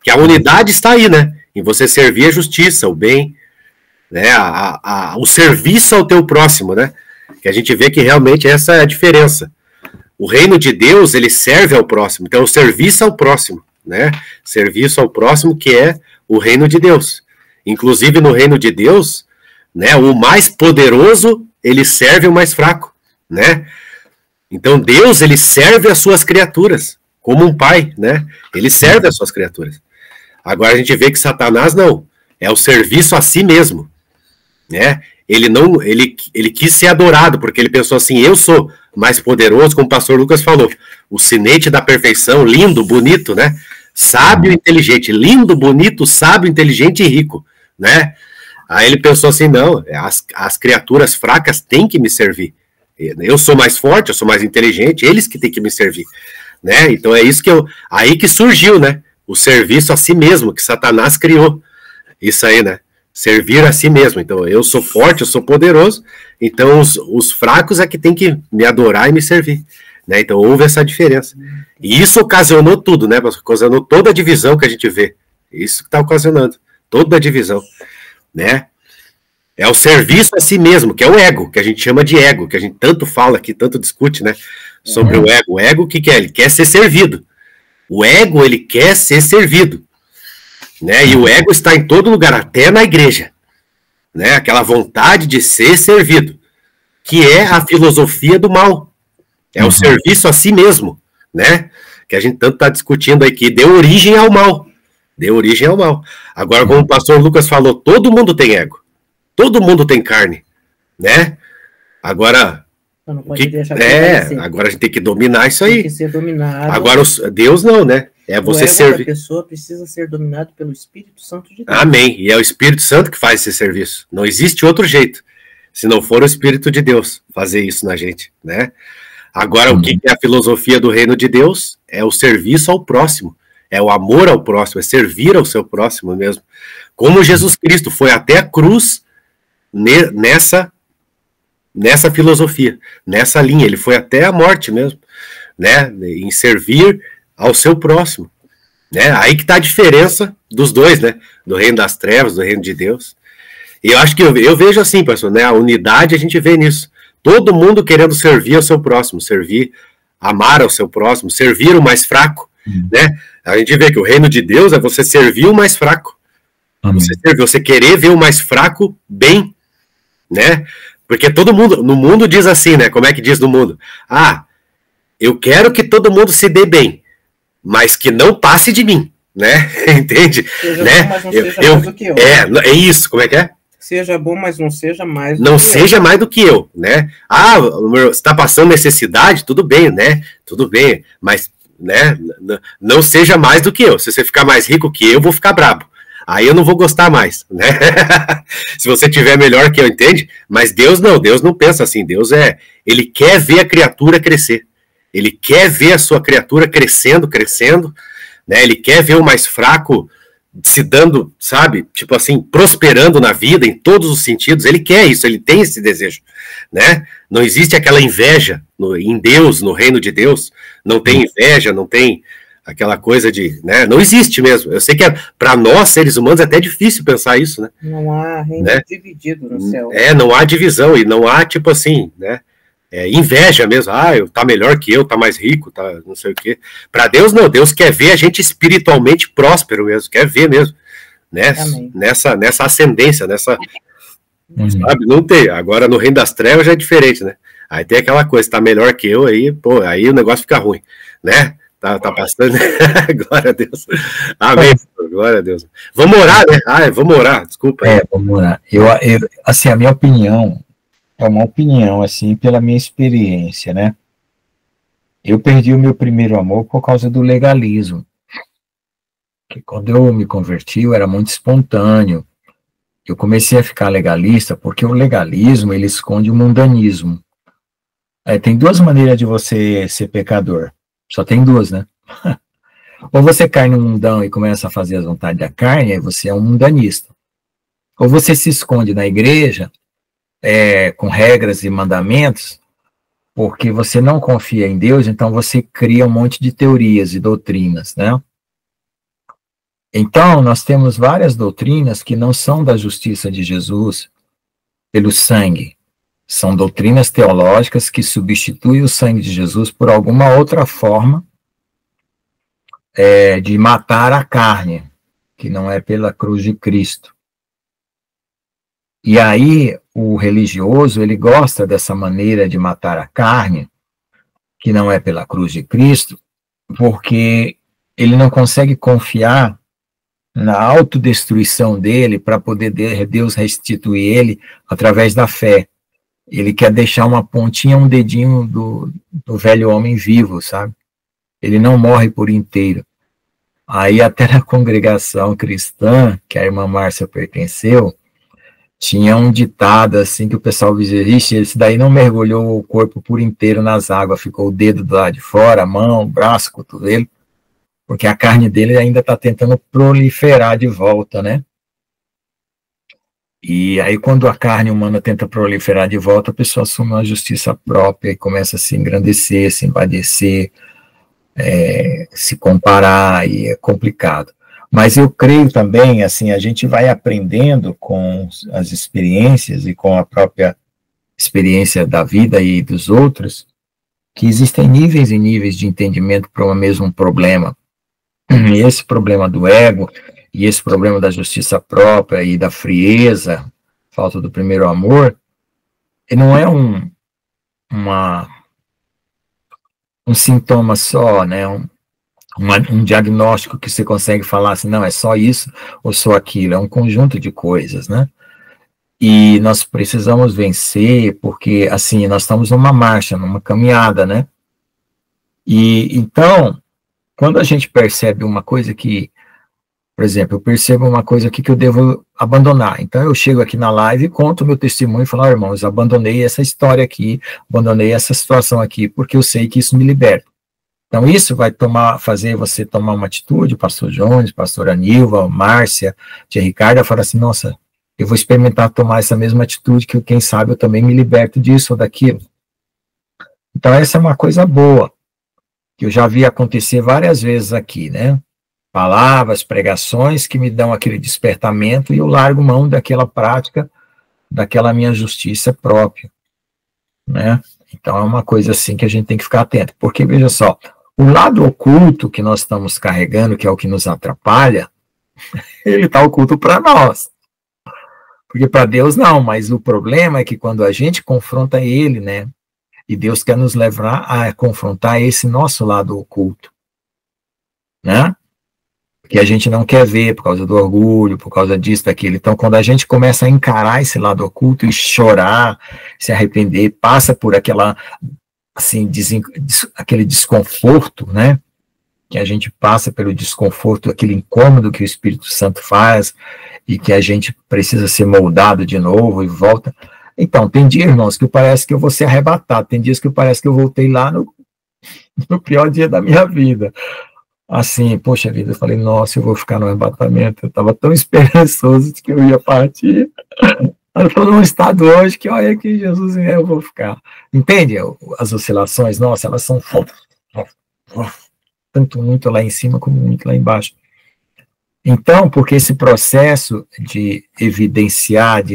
Que a unidade está aí, né? Em você servir a justiça, o bem, né? O serviço ao teu próximo, né? Que a gente vê que realmente essa é a diferença. O reino de Deus, ele serve ao próximo. Então, o serviço ao próximo, né? Serviço ao próximo, que é o reino de Deus. Inclusive, no reino de Deus, né? O mais poderoso, ele serve o mais fraco, né? Então, Deus, ele serve as suas criaturas, como um pai, né? Ele serve as suas criaturas. Agora, a gente vê que Satanás, não. É o serviço a si mesmo, né? Ele quis ser adorado, porque ele pensou assim, eu sou mais poderoso, como o pastor Lucas falou, o sinete da perfeição, lindo, bonito, né? Sábio, inteligente, lindo, bonito, sábio, inteligente e rico, né? Aí ele pensou assim, não, as criaturas fracas têm que me servir. Eu sou mais forte, eu sou mais inteligente, eles que têm que me servir, né? Então é isso aí que surgiu, né? O serviço a si mesmo, que Satanás criou. Isso aí, né? Servir a si mesmo. Então, eu sou forte, eu sou poderoso, então os fracos é que tem que me adorar e me servir, né? Então, houve essa diferença. E isso ocasionou tudo, né? Ocasionou toda a divisão que a gente vê. Isso que está ocasionando. Toda a divisão, né? É o serviço a si mesmo, que é o ego, que a gente chama de ego, que a gente tanto fala aqui, tanto discute, né? Sobre o ego. O ego, o que quer? Ele quer ser servido. O ego, ele quer ser servido. Né? E o ego está em todo lugar, até na igreja, né? Aquela vontade de ser servido, que é a filosofia do mal, é o serviço a si mesmo, né? Que a gente tanto está discutindo aí, que deu origem ao mal, Agora, como o pastor Lucas falou, todo mundo tem ego, todo mundo tem carne, né? Agora, não pode deixar agora a gente tem que dominar isso aí. Tem que ser dominado. Agora, Deus não, né? É você servir. A pessoa precisa ser dominado pelo Espírito Santo de Deus. Amém. E é o Espírito Santo que faz esse serviço. Não existe outro jeito, se não for o Espírito de Deus fazer isso na gente, né? Agora, o que é a filosofia do reino de Deus? É o serviço ao próximo, é o amor ao próximo, é servir ao seu próximo mesmo. Como Jesus Cristo foi até a cruz nessa filosofia, nessa linha, ele foi até a morte mesmo, né? Em servir ao seu próximo, né? Aí que está a diferença dos dois, né? Do reino das trevas, do reino de Deus. E eu acho que eu vejo assim, pastor, né? A unidade a gente vê nisso. Todo mundo querendo servir ao seu próximo, servir, amar ao seu próximo, servir o mais fraco, né? A gente vê que o reino de Deus é você servir o mais fraco. Você querer ver o mais fraco bem, né? Porque todo mundo, no mundo diz assim, né? Como é que diz no mundo? Ah, eu quero que todo mundo se dê bem, mas que não passe de mim, né? Entende? Seja né? Bom, mas não seja mais do que eu. É isso, como é que é? Seja bom, mas não seja mais do não que seja eu. mais do que eu, né? Ah, você está passando necessidade, tudo bem, né? Tudo bem, mas, né? Não seja mais do que eu. Se você ficar mais rico que eu vou ficar brabo. Aí eu não vou gostar mais, né? Se você tiver melhor que eu, entende? Mas Deus não pensa assim. Deus ele quer ver a criatura crescer. Ele quer ver a sua criatura crescendo, né? Ele quer ver o mais fraco se dando, sabe? Tipo assim, prosperando na vida, em todos os sentidos. Ele quer isso, ele tem esse desejo, né? Não existe aquela inveja em Deus, no reino de Deus. Não tem inveja, não tem aquela coisa de, né? Não existe mesmo. Eu sei que para nós, seres humanos, é até difícil pensar isso, né? Não há reino, né? Dividido no céu. Não há divisão e não há, tipo assim, né? Inveja mesmo, tá melhor que eu, tá mais rico, tá não sei o quê. Para Deus não, Deus quer ver a gente espiritualmente próspero mesmo, quer ver mesmo, né? Nessa ascendência, sabe, não tem. Agora no reino das trevas já é diferente, né? Aí tem aquela coisa, tá melhor que eu, aí o negócio fica ruim, né? Tá passando, glória a Deus, amém, glória a Deus. Vamos orar, né? Vamos orar, desculpa. Vamos orar. Assim, a minha opinião é uma opinião, assim, pela minha experiência, né? Eu perdi o meu primeiro amor por causa do legalismo. Porque quando eu me converti, eu era muito espontâneo. eu comecei a ficar legalista porque o legalismo, ele esconde o mundanismo. Tem duas maneiras de você ser pecador. Só tem duas, né? Ou você cai no mundão e começa a fazer as vontades da carne, aí você é um mundanista. Ou você se esconde na igreja, com regras e mandamentos, porque você não confia em Deus, então você cria um monte de teorias e doutrinas, né? Então, nós temos várias doutrinas que não são da justiça de Jesus pelo sangue. São doutrinas teológicas que substituem o sangue de Jesus por alguma outra forma de matar a carne, que não é pela cruz de Cristo. E aí, o religioso, ele gosta dessa maneira de matar a carne, que não é pela cruz de Cristo, porque ele não consegue confiar na autodestruição dele para poder Deus restituir ele através da fé. Ele quer deixar uma pontinha, um dedinho do velho homem vivo, sabe? Ele não morre por inteiro. Aí até na congregação cristã, que a irmã Márcia pertenceu, tinha um ditado assim que o pessoal dizia, esse daí não mergulhou o corpo por inteiro nas águas, ficou o dedo do lado de fora, a mão, o braço, o cotovelo, porque a carne dele ainda está tentando proliferar de volta, né? E aí, quando a carne humana tenta proliferar de volta, a pessoa assume uma justiça própria e começa a se engrandecer, se empadecer, se comparar, e é complicado. Mas eu creio também, assim, a gente vai aprendendo com as experiências e com a própria experiência da vida e dos outros, que existem níveis e níveis de entendimento para o mesmo problema. E esse problema do ego, e esse problema da justiça própria e da frieza, falta do primeiro amor, não é um sintoma só, né? Um diagnóstico que você consegue falar assim, não, é só isso ou só aquilo, é um conjunto de coisas, né? E nós precisamos vencer, porque, assim, nós estamos numa marcha, numa caminhada, né? E, então, quando a gente percebe uma coisa que, por exemplo, eu percebo uma coisa aqui que eu devo abandonar. Então, eu chego aqui na live e conto o meu testemunho e falo, irmãos, abandonei essa história aqui, abandonei essa situação aqui, porque eu sei que isso me liberta. Então, isso vai fazer você tomar uma atitude, o pastor Jones, pastor Anilva, Márcia, tia Ricardo, fala assim, nossa, eu vou experimentar tomar essa mesma atitude, que quem sabe eu também me liberto disso ou daquilo. Então, essa é uma coisa boa, que eu já vi acontecer várias vezes aqui, né? Palavras, pregações que me dão aquele despertamento e eu largo mão daquela prática, daquela minha justiça própria, né? Então, é uma coisa assim que a gente tem que ficar atento, porque, veja só, o lado oculto que nós estamos carregando, que é o que nos atrapalha, ele está oculto para nós. Porque para Deus não, mas o problema é que quando a gente confronta ele, né, e Deus quer nos levar a confrontar esse nosso lado oculto, né, que a gente não quer ver por causa do orgulho, por causa disso, daquilo. Então, quando a gente começa a encarar esse lado oculto e chorar, se arrepender, passa por aquela, assim, aquele desconforto, né? Que a gente passa pelo desconforto, aquele incômodo que o Espírito Santo faz e que a gente precisa ser moldado de novo e volta. Então, tem dias, irmãos, que parece que eu vou ser arrebatado, tem dias que parece que eu voltei lá no pior dia da minha vida. Assim, poxa vida, eu falei, nossa, eu vou ficar no arrebatamento, eu estava tão esperançoso de que eu ia partir. Eu estou num estado hoje que, olha que Jesus, eu vou ficar. Entende? As oscilações, nossa, elas são tanto muito lá em cima como muito lá embaixo. Então, porque esse processo de evidenciar, de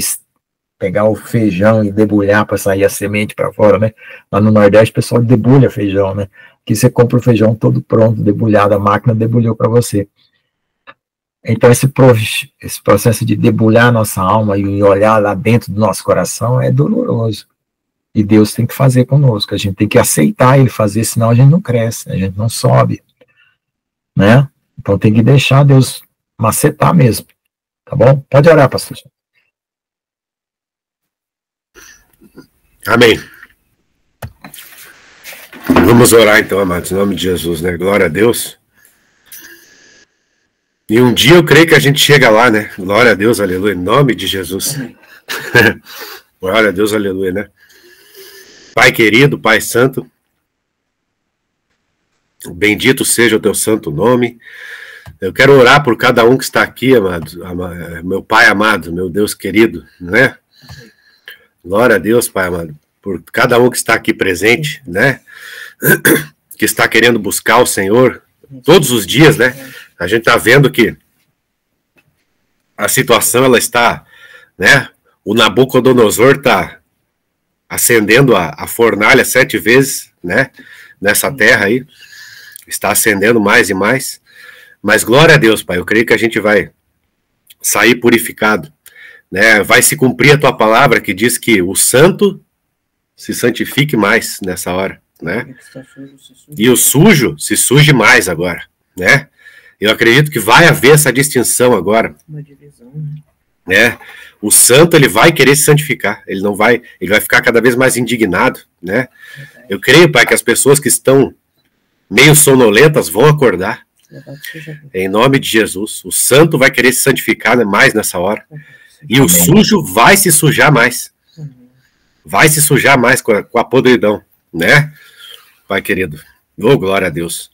pegar o feijão e debulhar para sair a semente para fora, né? Lá no Nordeste o pessoal debulha feijão, né? Que você compra o feijão todo pronto, debulhado, a máquina debulhou para você. Então, esse processo de debulhar a nossa alma e olhar lá dentro do nosso coração é doloroso. E Deus tem que fazer conosco, a gente tem que aceitar Ele fazer, senão a gente não cresce, a gente não sobe, né? Então, tem que deixar Deus macetar mesmo, tá bom? Pode orar, pastor. Amém. Vamos orar então, amados, em nome de Jesus, né? Glória a Deus. E um dia eu creio que a gente chega lá, né? Glória a Deus, aleluia, em nome de Jesus. Glória a Deus, aleluia, né? Pai querido, Pai santo, bendito seja o teu santo nome. Eu quero orar por cada um que está aqui, amado, meu Pai amado, meu Deus querido, né? Glória a Deus, Pai amado, por cada um que está aqui presente, né? Que está querendo buscar o Senhor todos os dias, né? A gente está vendo que a situação, ela está, né? O Nabucodonosor está acendendo a fornalha 7 vezes, né? Nessa terra aí. Está acendendo mais e mais. Mas glória a Deus, Pai. Eu creio que a gente vai sair purificado, né? Vai se cumprir a tua palavra que diz que o santo se santifique mais nessa hora, né? E o sujo se suje mais agora, né? Eu acredito que vai haver essa distinção agora. Uma divisão, né? O santo, ele vai querer se santificar, ele vai ficar cada vez mais indignado, né? Eu creio, Pai, que as pessoas que estão meio sonolentas vão acordar, em nome de Jesus. O santo vai querer se santificar, né, mais nessa hora, e o sujo vai se sujar mais, vai se sujar mais com a podridão, né, Pai querido? Oh, glória a Deus.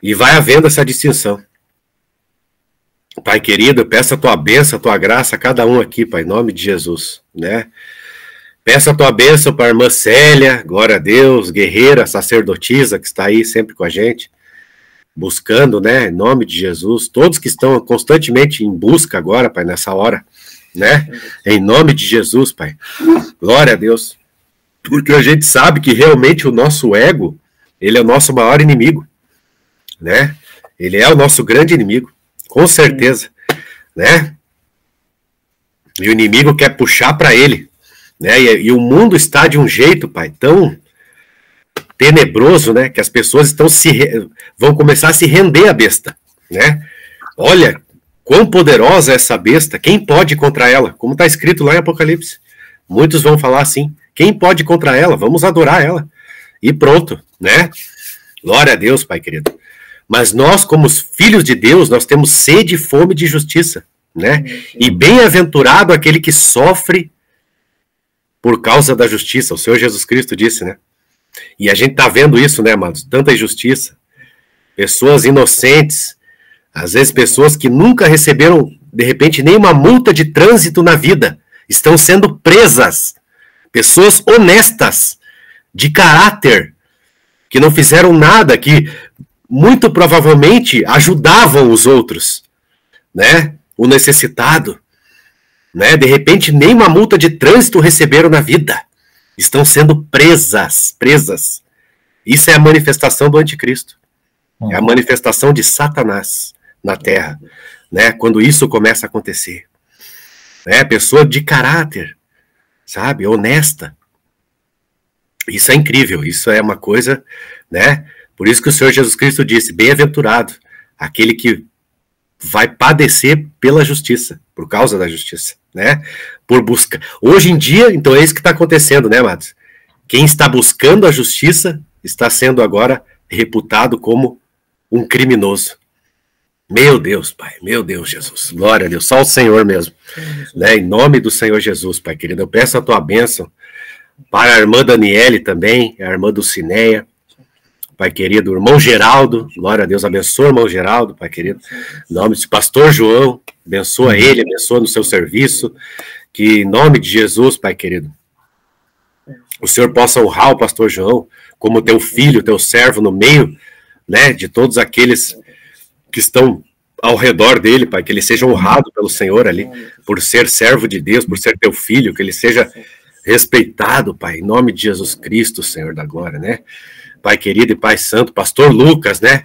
E vai havendo essa distinção. Pai querido, eu peço a tua bênção, a tua graça a cada um aqui, Pai, em nome de Jesus, né? Peço a tua bênção para a irmã Célia, glória a Deus, guerreira, sacerdotisa, que está aí sempre com a gente, buscando, né, em nome de Jesus, todos que estão constantemente em busca agora, Pai, nessa hora, né, em nome de Jesus, Pai, glória a Deus, porque a gente sabe que realmente o nosso ego, ele é o nosso maior inimigo, né, ele é o nosso grande inimigo, com certeza, né? E o inimigo quer puxar para ele, né? E o mundo está de um jeito, Pai, tão tenebroso, né? Que as pessoas vão começar a se render à besta, né? Olha, quão poderosa é essa besta, quem pode contra ela? Como está escrito lá em Apocalipse. Muitos vão falar assim, quem pode contra ela? Vamos adorar ela. E pronto, né? Glória a Deus, Pai querido. Mas nós, como filhos de Deus, nós temos sede e fome de justiça, né? E bem-aventurado aquele que sofre por causa da justiça. O Senhor Jesus Cristo disse, né? E a gente tá vendo isso, né, amados? Tanta injustiça. Pessoas inocentes, às vezes pessoas que nunca receberam, de repente, nenhuma multa de trânsito na vida, estão sendo presas. Pessoas honestas, de caráter, que não fizeram nada, que muito provavelmente ajudavam os outros, né? O necessitado, né? De repente, nem uma multa de trânsito receberam na vida. Estão sendo presas. Isso é a manifestação do anticristo. É a manifestação de Satanás na terra, né? Quando isso começa a acontecer. Né? Pessoa de caráter, sabe? Honesta. Isso é incrível. Isso é uma coisa, né? Por isso que o Senhor Jesus Cristo disse, bem-aventurado aquele que vai padecer pela justiça, por causa da justiça, né? Por busca. Hoje em dia, então é isso que está acontecendo, né, amados? Quem está buscando a justiça está sendo agora reputado como um criminoso. Meu Deus, Pai, meu Deus, Jesus, glória a Deus, só o Senhor mesmo, né? Em nome do Senhor Jesus, Pai querido, eu peço a tua bênção para a irmã Daniele também, a irmã Dulcineia, Pai querido, o irmão Geraldo, glória a Deus, abençoa o irmão Geraldo, Pai querido, em nome do pastor João, abençoa ele, abençoa no seu serviço, que em nome de Jesus, Pai querido, o Senhor possa honrar o pastor João, como teu filho, teu servo, no meio, né, de todos aqueles que estão ao redor dele, Pai, que ele seja honrado pelo Senhor ali, por ser servo de Deus, por ser teu filho, que ele seja respeitado, Pai, em nome de Jesus Cristo, Senhor da glória, né? Pai querido e Pai santo, pastor Lucas, né?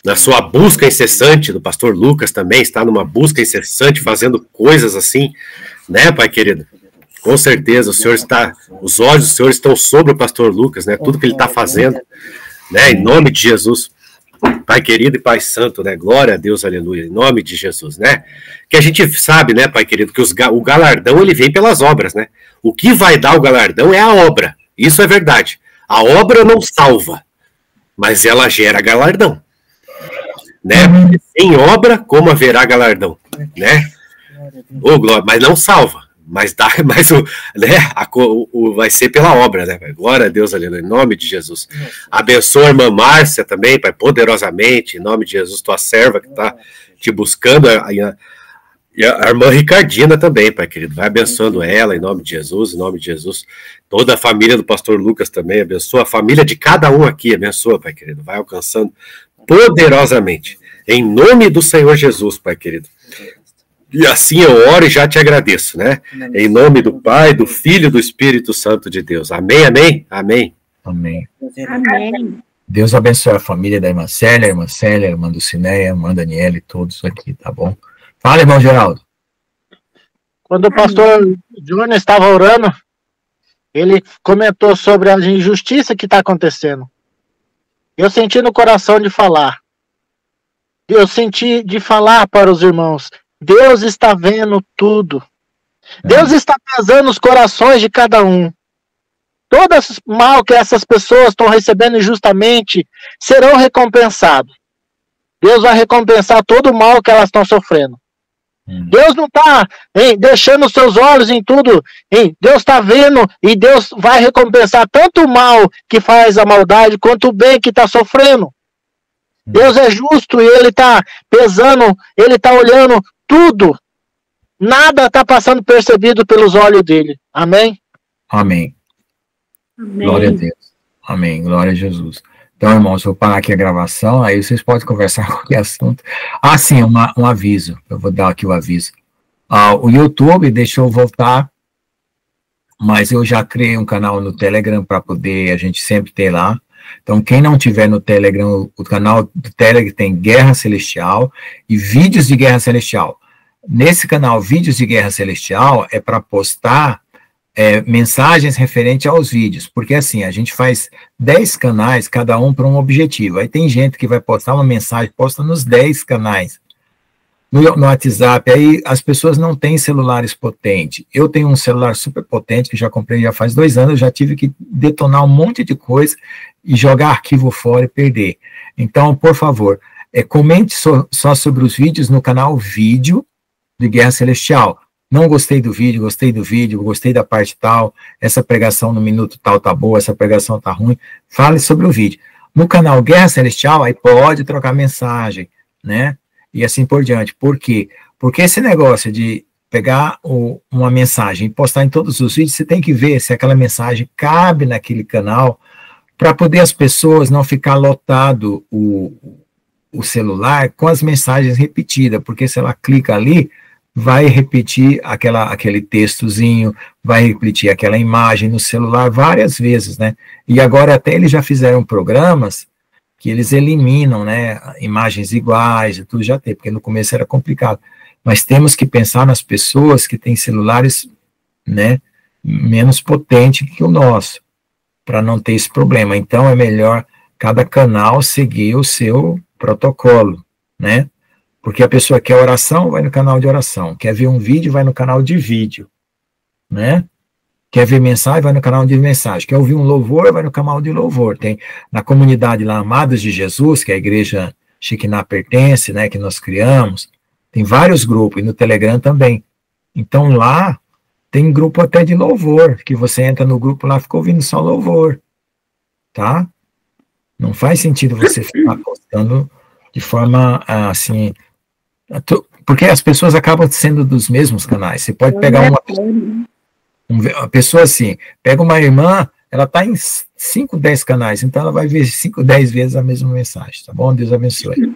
Na sua busca incessante, do pastor Lucas também está numa busca incessante, fazendo coisas assim, né, Pai querido? Com certeza, o Senhor está, os olhos do Senhor estão sobre o pastor Lucas, né? Tudo que ele está fazendo, né? Em nome de Jesus, Pai querido e Pai santo, né? Glória a Deus, aleluia, em nome de Jesus, né? Que a gente sabe, né, Pai querido, que o galardão, ele vem pelas obras, né? O que vai dar o galardão é a obra, isso é verdade. A obra não salva, mas ela gera galardão. né? Sem obra, como haverá galardão, né? Oh, glória, mas não salva, mas dá, mas vai ser pela obra, né? Glória a Deus, aleluia, em nome de Jesus. Abençoa a irmã Márcia também, Pai, poderosamente, em nome de Jesus, tua serva que está te buscando, e a irmã Ricardina também, Pai querido, vai abençoando ela, em nome de Jesus, toda a família do pastor Lucas também, abençoa a família de cada um aqui, abençoa, Pai querido, vai alcançando poderosamente, em nome do Senhor Jesus, Pai querido. E assim eu oro e já te agradeço, né? Em nome do Pai, do Filho e do Espírito Santo de Deus. Amém, amém, amém. Amém. Amém. Deus abençoe a família da irmã Célia, a irmã Dulcineia, a irmã Daniela e todos aqui, tá bom? Fala, irmão Geraldo. Quando o pastor Júnior estava orando, ele comentou sobre a injustiça que está acontecendo. Eu senti no coração de falar. Eu senti de falar para os irmãos. Deus está vendo tudo. Deus está pesando os corações de cada um. Todo esse mal que essas pessoas estão recebendo injustamente serão recompensados. Deus vai recompensar todo o mal que elas estão sofrendo. Deus não está deixando os seus olhos em tudo. Deus está vendo e Deus vai recompensar tanto o mal que faz a maldade quanto o bem que está sofrendo. Deus é justo e Ele está pesando, Ele está olhando tudo. Nada está passando percebido pelos olhos dele. Amém? Amém. Amém. Glória a Deus. Amém. Glória a Jesus. Então, irmãos, vou parar aqui a gravação, aí vocês podem conversar qualquer assunto. Ah, sim, um aviso. Eu vou dar aqui o aviso. O YouTube deixou eu voltar, mas eu já criei um canal no Telegram para poder a gente sempre ter lá. Então, quem não tiver no Telegram, o canal do Telegram tem Guerra Celestial e Vídeos de Guerra Celestial. Nesse canal Vídeos de Guerra Celestial é para postar mensagens referentes aos vídeos, porque assim, a gente faz 10 canais, cada um para um objetivo. Aí tem gente que vai postar uma mensagem, posta nos 10 canais. No WhatsApp, aí as pessoas não têm celulares potentes. Eu tenho um celular super potente, que já comprei já faz 2 anos, eu já tive que detonar um monte de coisa e jogar arquivo fora e perder. Então, por favor, comente só sobre os vídeos no canal Vídeo de Guerra Celestial. Não gostei do vídeo, gostei da parte tal, essa pregação no minuto tal tá boa, essa pregação tá ruim. Fale sobre o vídeo. No canal Guerra Celestial, aí pode trocar mensagem, né? E assim por diante. Por quê? Porque esse negócio de pegar uma mensagem e postar em todos os vídeos, você tem que ver se aquela mensagem cabe naquele canal, para poder as pessoas não ficar lotado o celular com as mensagens repetidas, porque se ela clica ali, vai repetir aquele textozinho, vai repetir aquela imagem no celular várias vezes, né? E agora até eles já fizeram programas que eles eliminam, né, imagens iguais, tudo já tem, porque no começo era complicado. Mas temos que pensar nas pessoas que têm celulares, né, menos potentes que o nosso, para não ter esse problema. Então é melhor cada canal seguir o seu protocolo, né? Porque a pessoa quer oração, vai no canal de oração. Quer ver um vídeo, vai no canal de vídeo, né? Quer ver mensagem, vai no canal de mensagem. Quer ouvir um louvor, vai no canal de louvor. Tem na comunidade lá, Amados de Jesus, que a igreja Shekinah pertence, né, que nós criamos, tem vários grupos, e no Telegram também. Então lá tem grupo até de louvor, que você entra no grupo lá, fica ouvindo só louvor, tá? Não faz sentido você ficar postando de forma assim, porque as pessoas acabam sendo dos mesmos canais. Você pode pegar uma pessoa assim, pega uma irmã, ela está em 5, 10 canais, então ela vai ver 5, 10 vezes a mesma mensagem, tá bom? Deus abençoe.